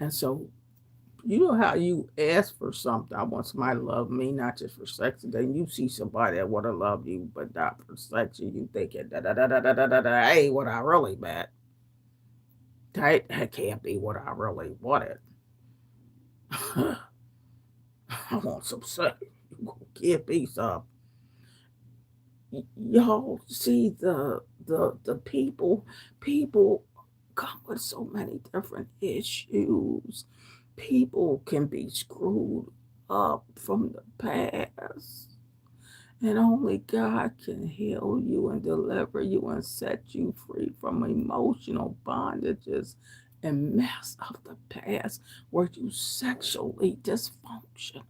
Speaker 1: And so, you know how you ask for something. I want somebody to love me, not just for sex. And then you see somebody that would have loved you, but not for sex. And you thinking, that ain't what I really meant. That can't be what I really wanted. I want some sex. You gonna give me some. Y'all see the people come with so many different issues. People can be screwed up from the past, and only God can heal you and deliver you and set you free from emotional bondages and mess of the past where you sexually dysfunction.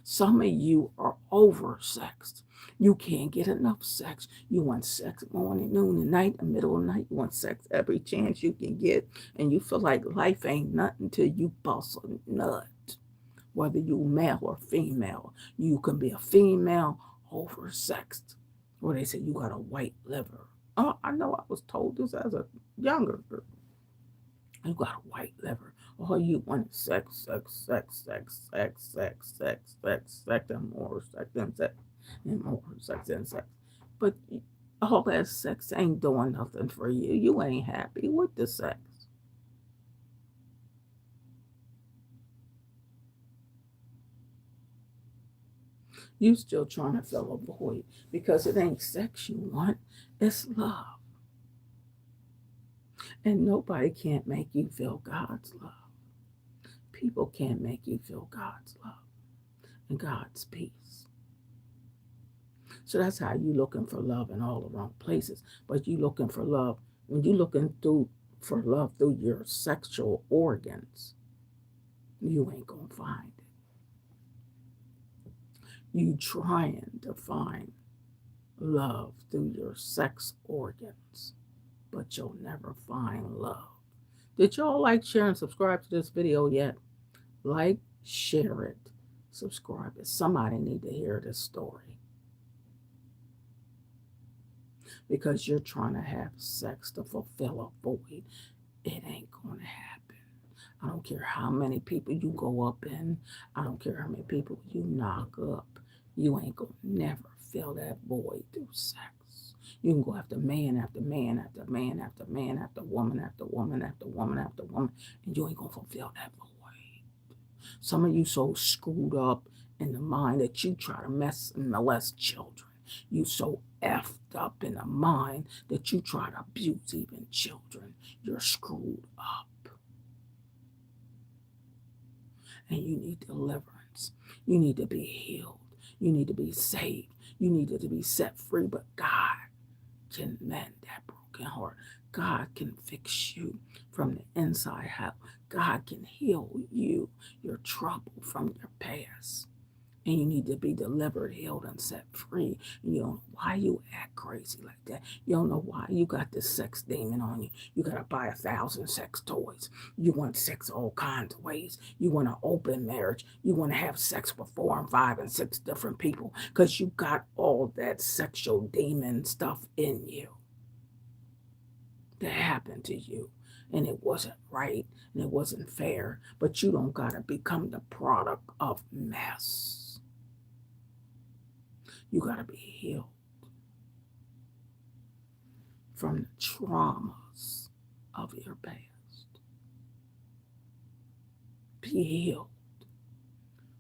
Speaker 1: Some of you are oversexed. You can't get enough sex. You want sex morning, noon, and night, the middle of the night. You want sex every chance you can get. And you feel like life ain't nothing till you bust a nut. Whether you male or female, you can be a female oversexed. Or they say you got a white liver. Oh, I know I was told this as a younger girl. You got a white liver. All you want is sex, sex, sex, sex, sex, sex, sex, sex, sex, and more sex, and sex, and more sex, and sex. But all that sex ain't doing nothing for you. You ain't happy with the sex. You still trying to fill a void because it ain't sex you want, it's love. And nobody can't make you feel God's love. People can't make you feel God's love and God's peace. So that's how you looking for love in all the wrong places. But you looking for love when you looking through for love through your sexual organs, you ain't gonna find it. You trying to find love through your sex organs, but you'll never find love. Did y'all like, share, and subscribe to this video yet? Like, share it, subscribe it. Somebody need to hear this story. Because you're trying to have sex to fulfill a void. It ain't going to happen. I don't care how many people you go up in. I don't care how many people you knock up. You ain't going to never fill that void through sex. You can go after man after man after man after man after woman after woman after woman after woman, and you ain't going to fulfill that void. Some of you so screwed up in the mind that you try to mess and molest children. You so effed up in the mind that you try to abuse even children. You're screwed up. And you need deliverance. You need to be healed. You need to be saved. You need to be set free. But God can mend that broken heart. God can fix you from the inside out. God can heal you, your trouble from your past. And you need to be delivered, healed, and set free. And you don't know why you act crazy like that. You don't know why you got this sex demon on you. You got to buy 1,000 sex toys. You want sex all kinds of ways. You want an open marriage. You want to have sex with 4 and 5 and 6 different people because you got all that sexual demon stuff in you that happened to you. And it wasn't right and it wasn't fair. But you don't got to become the product of mess. You got to be healed from the traumas of your past. Be healed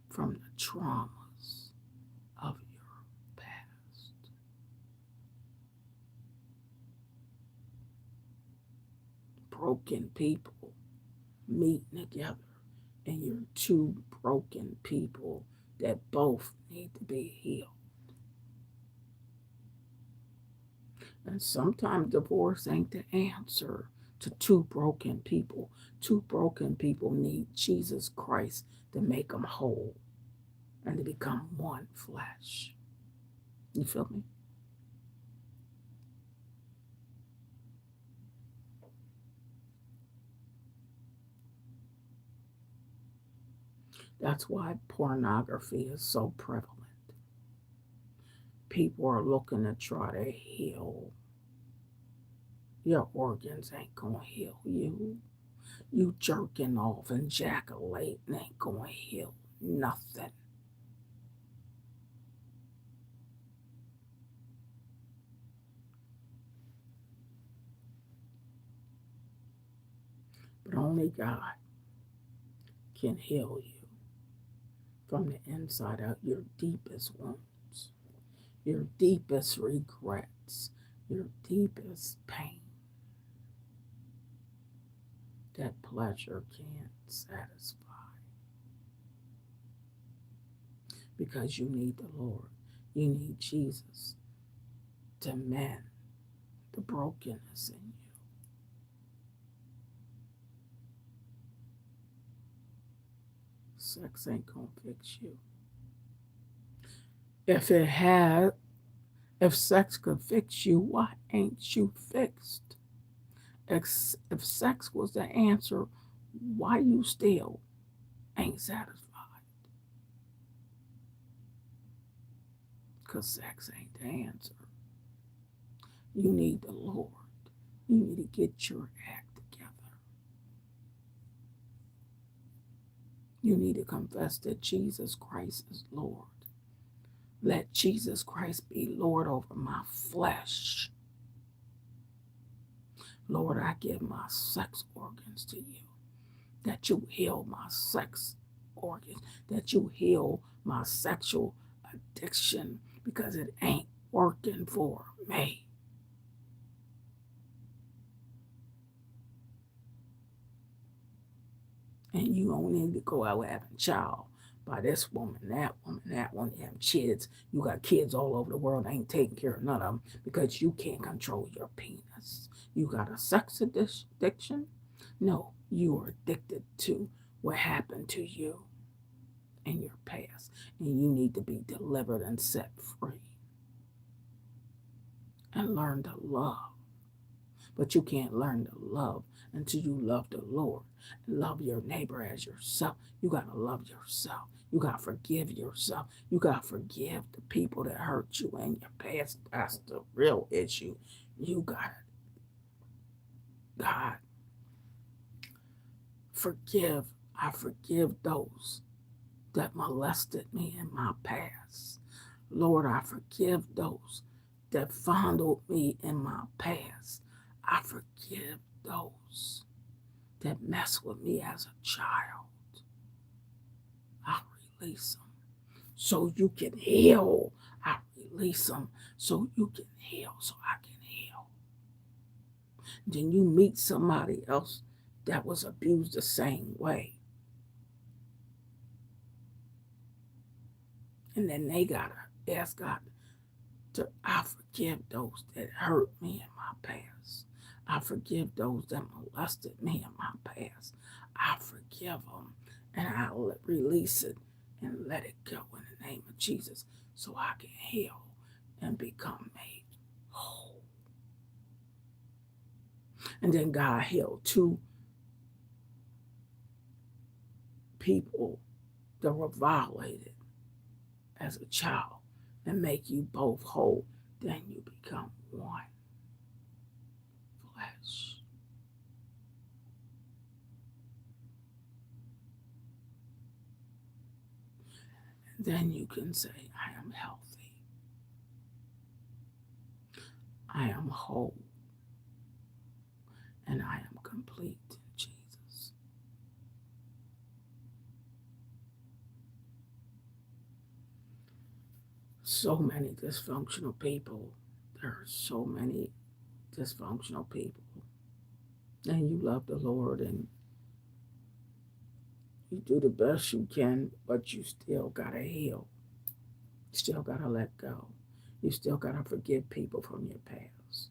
Speaker 1: from the traumas of your past. Broken people meeting together, and you're two broken people that both need to be healed. And sometimes divorce ain't the answer to two broken people. Two broken people need Jesus Christ to make them whole and to become one flesh. You feel me? That's why pornography is so prevalent. People are looking to try to heal. Your organs ain't gonna heal you. You jerking off and ejaculating ain't gonna heal nothing. But only God can heal you from the inside out, your deepest wounds, your deepest regrets, your deepest pain. That pleasure can't satisfy. Because you need the Lord. You need Jesus to mend the brokenness in you. Sex ain't gonna fix you. If sex could fix you, why ain't you fixed? If sex was the answer, why you still ain't satisfied? Because sex ain't the answer. You need the Lord. You need to get your act together. You need to confess that Jesus Christ is Lord. Let Jesus Christ be Lord over my flesh. Lord, I give my sex organs to you. That you heal my sex organs. That you heal my sexual addiction, because it ain't working for me. And you don't need to go out having a child by this woman, that one. You have kids. You got kids all over the world. Ain't taking care of none of them because you can't control your penis. You got a sex addiction? No, you are addicted to what happened to you in your past. And you need to be delivered and set free. And learn to love. But you can't learn to love until you love the Lord. Love your neighbor as yourself. You got to love yourself. You got to forgive yourself. You got to forgive the people that hurt you in your past. That's the real issue. You got it. God, forgive. I forgive those that molested me in my past. Lord, I forgive those that fondled me in my past. I forgive those that mess with me as a child. I release them so you can heal. I release them so you can heal, so I can heal. Then you meet somebody else that was abused the same way. And then they got to ask God to, I forgive those that hurt me in my past. I forgive those that molested me in my past. I forgive them, and I'll release it and let it go in the name of Jesus so I can heal and become made whole. And then God healed 2 people that were violated as a child and make you both whole. Then you become one flesh. Then you can say, I am healthy. I am whole. And I am complete in Jesus. So many dysfunctional people. There are so many dysfunctional people. And you love the Lord and you do the best you can, but you still gotta heal. You still gotta let go. You still gotta forgive people from your past.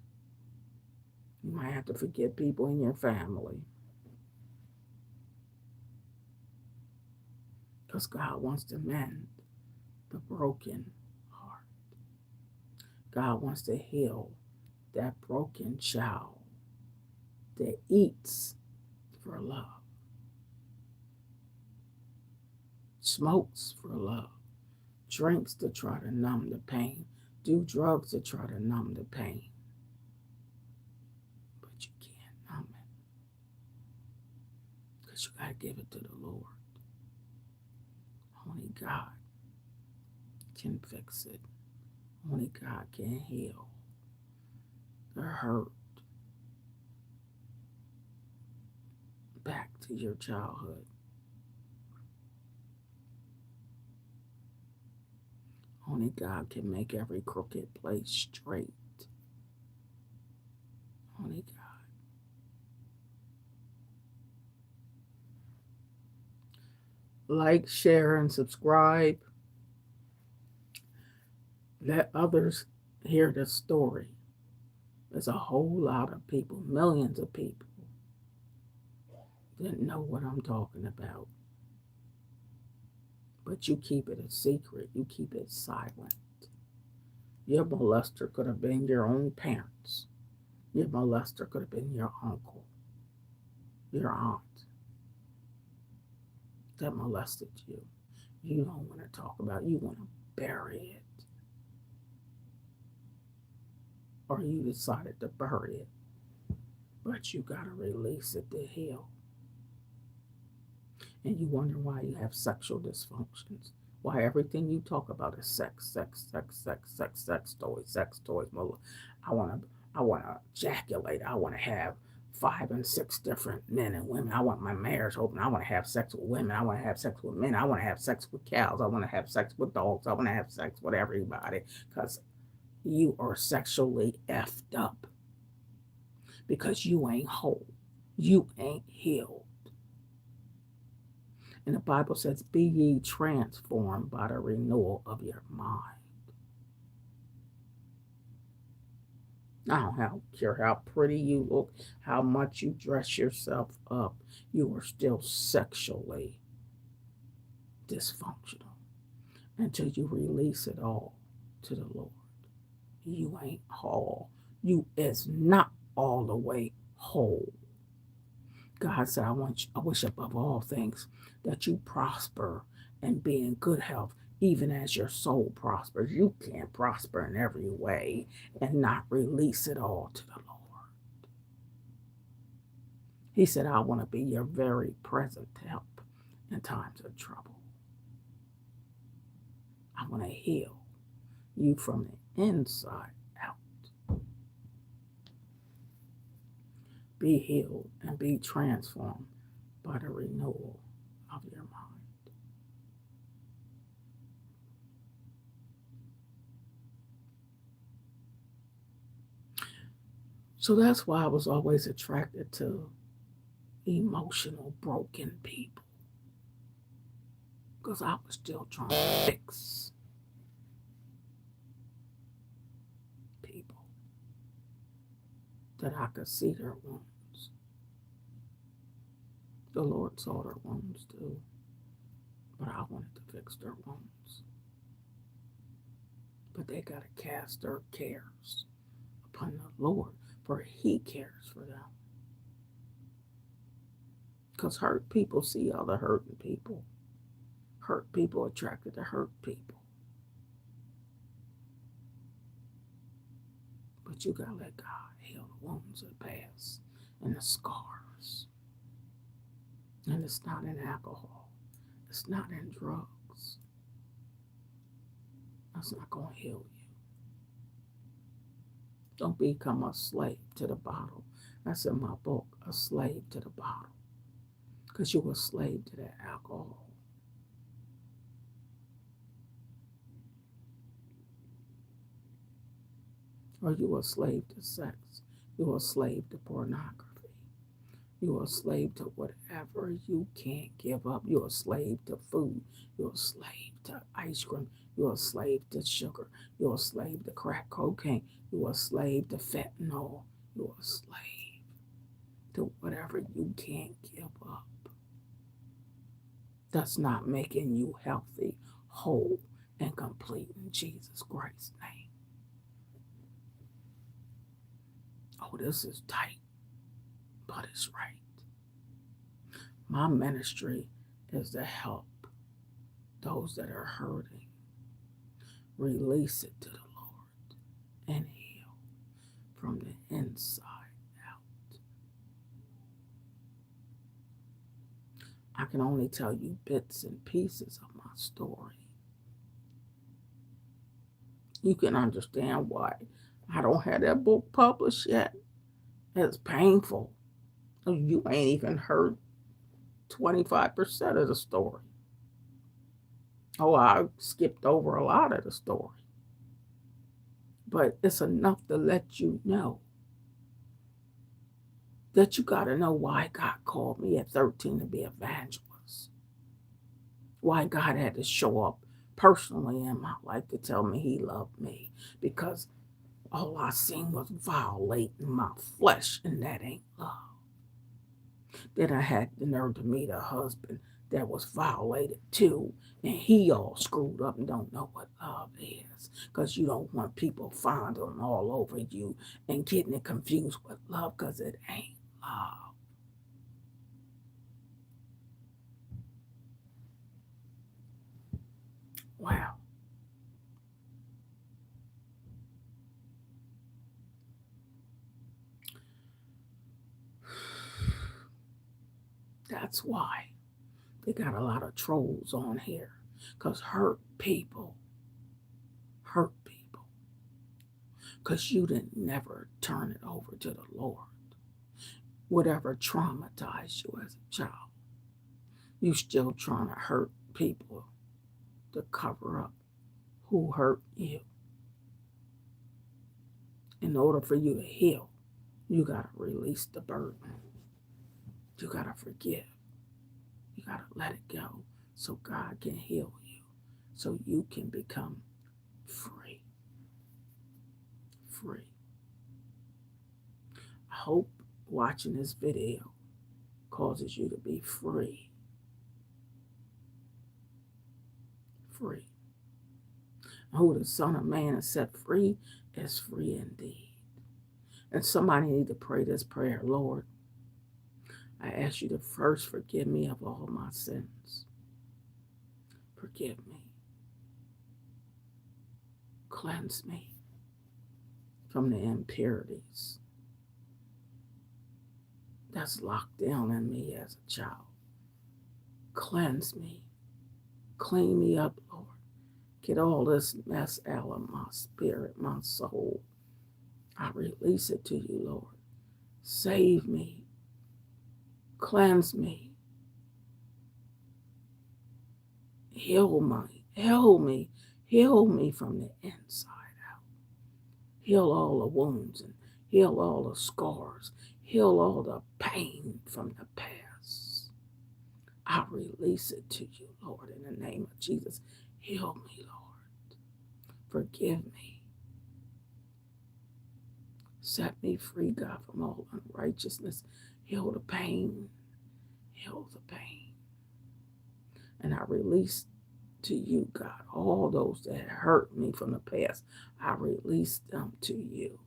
Speaker 1: You might have to forgive people in your family. Because God wants to mend the broken heart. God wants to heal that broken child that eats for love, smokes for love, drinks to try to numb the pain, do drugs to try to numb the pain. But you can't numb it because you got to give it to the Lord. Only God can fix it. Only God can heal the hurt back to your childhood. Only God can make every crooked place straight. Only God. Like, share, and subscribe. Let others hear the story. There's a whole lot of people, millions of people, that know what I'm talking about. But you keep it a secret. You keep it silent. Your molester could have been your own parents. Your molester could have been your uncle, your aunt that molested you. You don't want to talk about it. You want to bury it. Or you decided to bury it. But you got to release it to heal. And you wonder why you have sexual dysfunctions. Why everything you talk about is sex, sex, sex, sex, sex, sex toys, sex toys. I wanna ejaculate. I wanna have 5 and 6 different men and women. I want my marriage open. I want to have sex with women. I want to have sex with men. I want to have sex with cows. I want to have sex with dogs. I want to have sex with everybody because you are sexually effed up because you ain't whole. You ain't healed. And the Bible says, be ye transformed by the renewal of your mind. I don't care how pretty you look, how much you dress yourself up, you are still sexually dysfunctional until you release it all to the Lord. You ain't whole. You is not all the way whole. God said, I wish above all things that you prosper and be in good health, even as your soul prospers. You can't prosper in every way and not release it all to the Lord. He said, I want to be your very present help in times of trouble. I want to heal you from the inside out. Be healed and be transformed by the renewal of your mind. So that's why I was always attracted to emotional, broken people. Because I was still trying to fix people that I could see their wounds. The Lord saw their wounds too, but I wanted to fix their wounds. But they got to cast their cares upon the Lord, for He cares for them. Because hurt people see other hurting people. Hurt people attracted to hurt people. But you got to let God heal the wounds of the past and the scars. And it's not in alcohol. It's not in drugs. That's not going to heal you. Don't become a slave to the bottle. That's in my book, A Slave to the Bottle. Because you're a slave to that alcohol. Or you're a slave to sex. You're a slave to pornography. You're a slave to whatever you can't give up. You're a slave to food. You're a slave to ice cream. You're a slave to sugar. You're a slave to crack cocaine. You're a slave to fentanyl. You're a slave to whatever you can't give up. That's not making you healthy, whole, and complete in Jesus Christ's name. Oh, this is tight, but it's right. My ministry is to help those that are hurting. Release it to the Lord and heal from the inside out. I can only tell you bits and pieces of my story. You can understand why I don't have that book published yet. It's painful. You ain't even heard 25% of the story. Oh, I skipped over a lot of the story. But it's enough to let you know that you got to know why God called me at 13 to be evangelist. Why God had to show up personally in my life to tell me He loved me. Because all I seen was violating my flesh, and that ain't love. Then I had the nerve to meet a husband that was violated too, and he all screwed up and don't know what love is, because you don't want people finding all over you and getting it confused with love, because it ain't love. Wow. That's why They got a lot of trolls on here because hurt people. Because you didn't never turn it over to the Lord. Whatever traumatized you as a child, you still trying to hurt people to cover up who hurt you. In order for you to heal, you got to release the burden. You got to forgive. You got to let it go so God can heal you, so you can become free. Free. I hope watching this video causes you to be free. Free. Who the Son of Man has set free is free indeed. And somebody need to pray this prayer. Lord, I ask you to first forgive me of all my sins. Forgive me. Cleanse me from the impurities that's locked down in me as a child. Cleanse me. Clean me up, Lord. Get all this mess out of my spirit, my soul. I release it to you, Lord. Save me. Cleanse me. Heal me. Heal me from the inside out. Heal all the wounds and heal all the scars. Heal all the pain from the past. I release it to you, Lord, in the name of Jesus. Heal me, Lord. Forgive me. Set me free, God, from all unrighteousness. Heal the pain. Heal the pain. And I release to you, God, all those that hurt me from the past. I release them to you.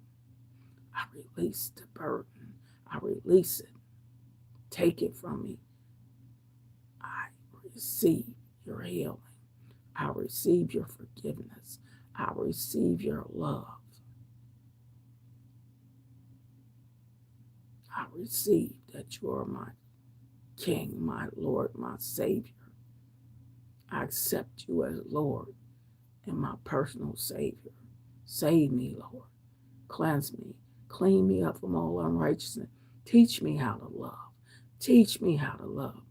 Speaker 1: I release the burden. I release it. Take it from me. I receive your healing. I receive your forgiveness. I receive your love. I receive that you are my King, my Lord, my Savior. I accept you as Lord and my personal Savior. Save me, Lord. Cleanse me. Clean me up from all unrighteousness. Teach me how to love. Teach me how to love.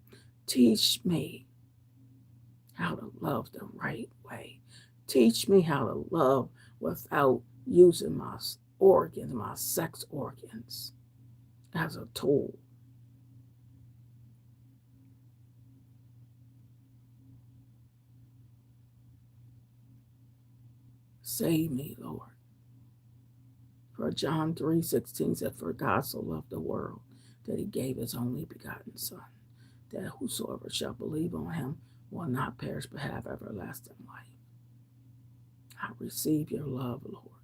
Speaker 1: Teach me how to love the right way. Teach me how to love without using my organs, my sex organs, as a tool. Save me, Lord. For John 3:16 said, for God so loved the world that he gave his only begotten Son, that whosoever shall believe on him will not perish but have everlasting life. I receive your love, Lord.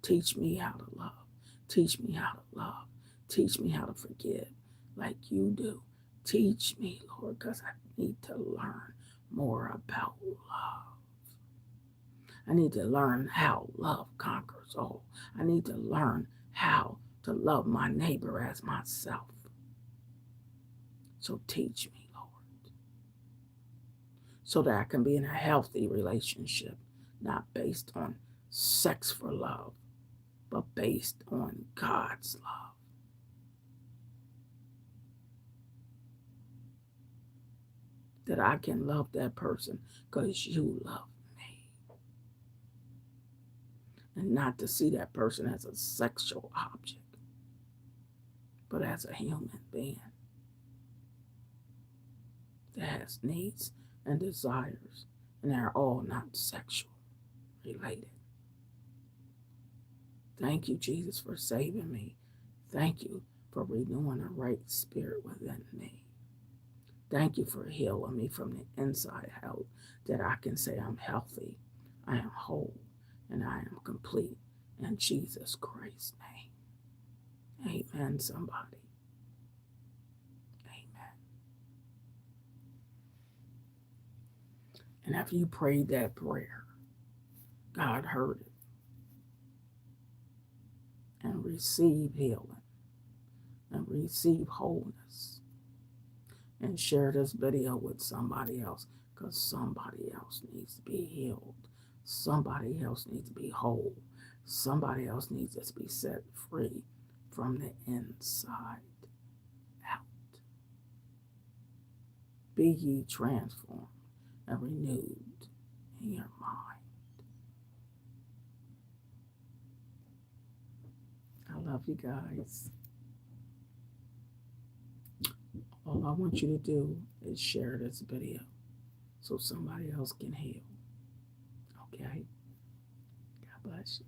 Speaker 1: Teach me how to love. Teach me how to love. Teach me how to forgive like you do. Teach me, Lord, because I need to learn more about love. I need to learn how love conquers all. I need to learn how to love my neighbor as myself. So teach me, Lord, so that I can be in a healthy relationship, not based on sex for love, but based on God's love. That I can love that person because you love me. And not to see that person as a sexual object, but as a human being that has needs and desires, and they're all not sexual related. Thank you, Jesus, for saving me. Thank you for renewing a right spirit within me. Thank you for healing me from the inside out, that I can say I'm healthy, I am whole, and I am complete in Jesus Christ's name. Amen, somebody. Amen. And after you prayed that prayer, God heard it and receive healing and receive wholeness and share this video with somebody else, because somebody else needs to be healed. Somebody else needs to be whole. Somebody else needs to be set free from the inside out. Be ye transformed and renewed in your mind. I love you guys. All I want you to do is share this video so somebody else can heal. Okay? God bless you.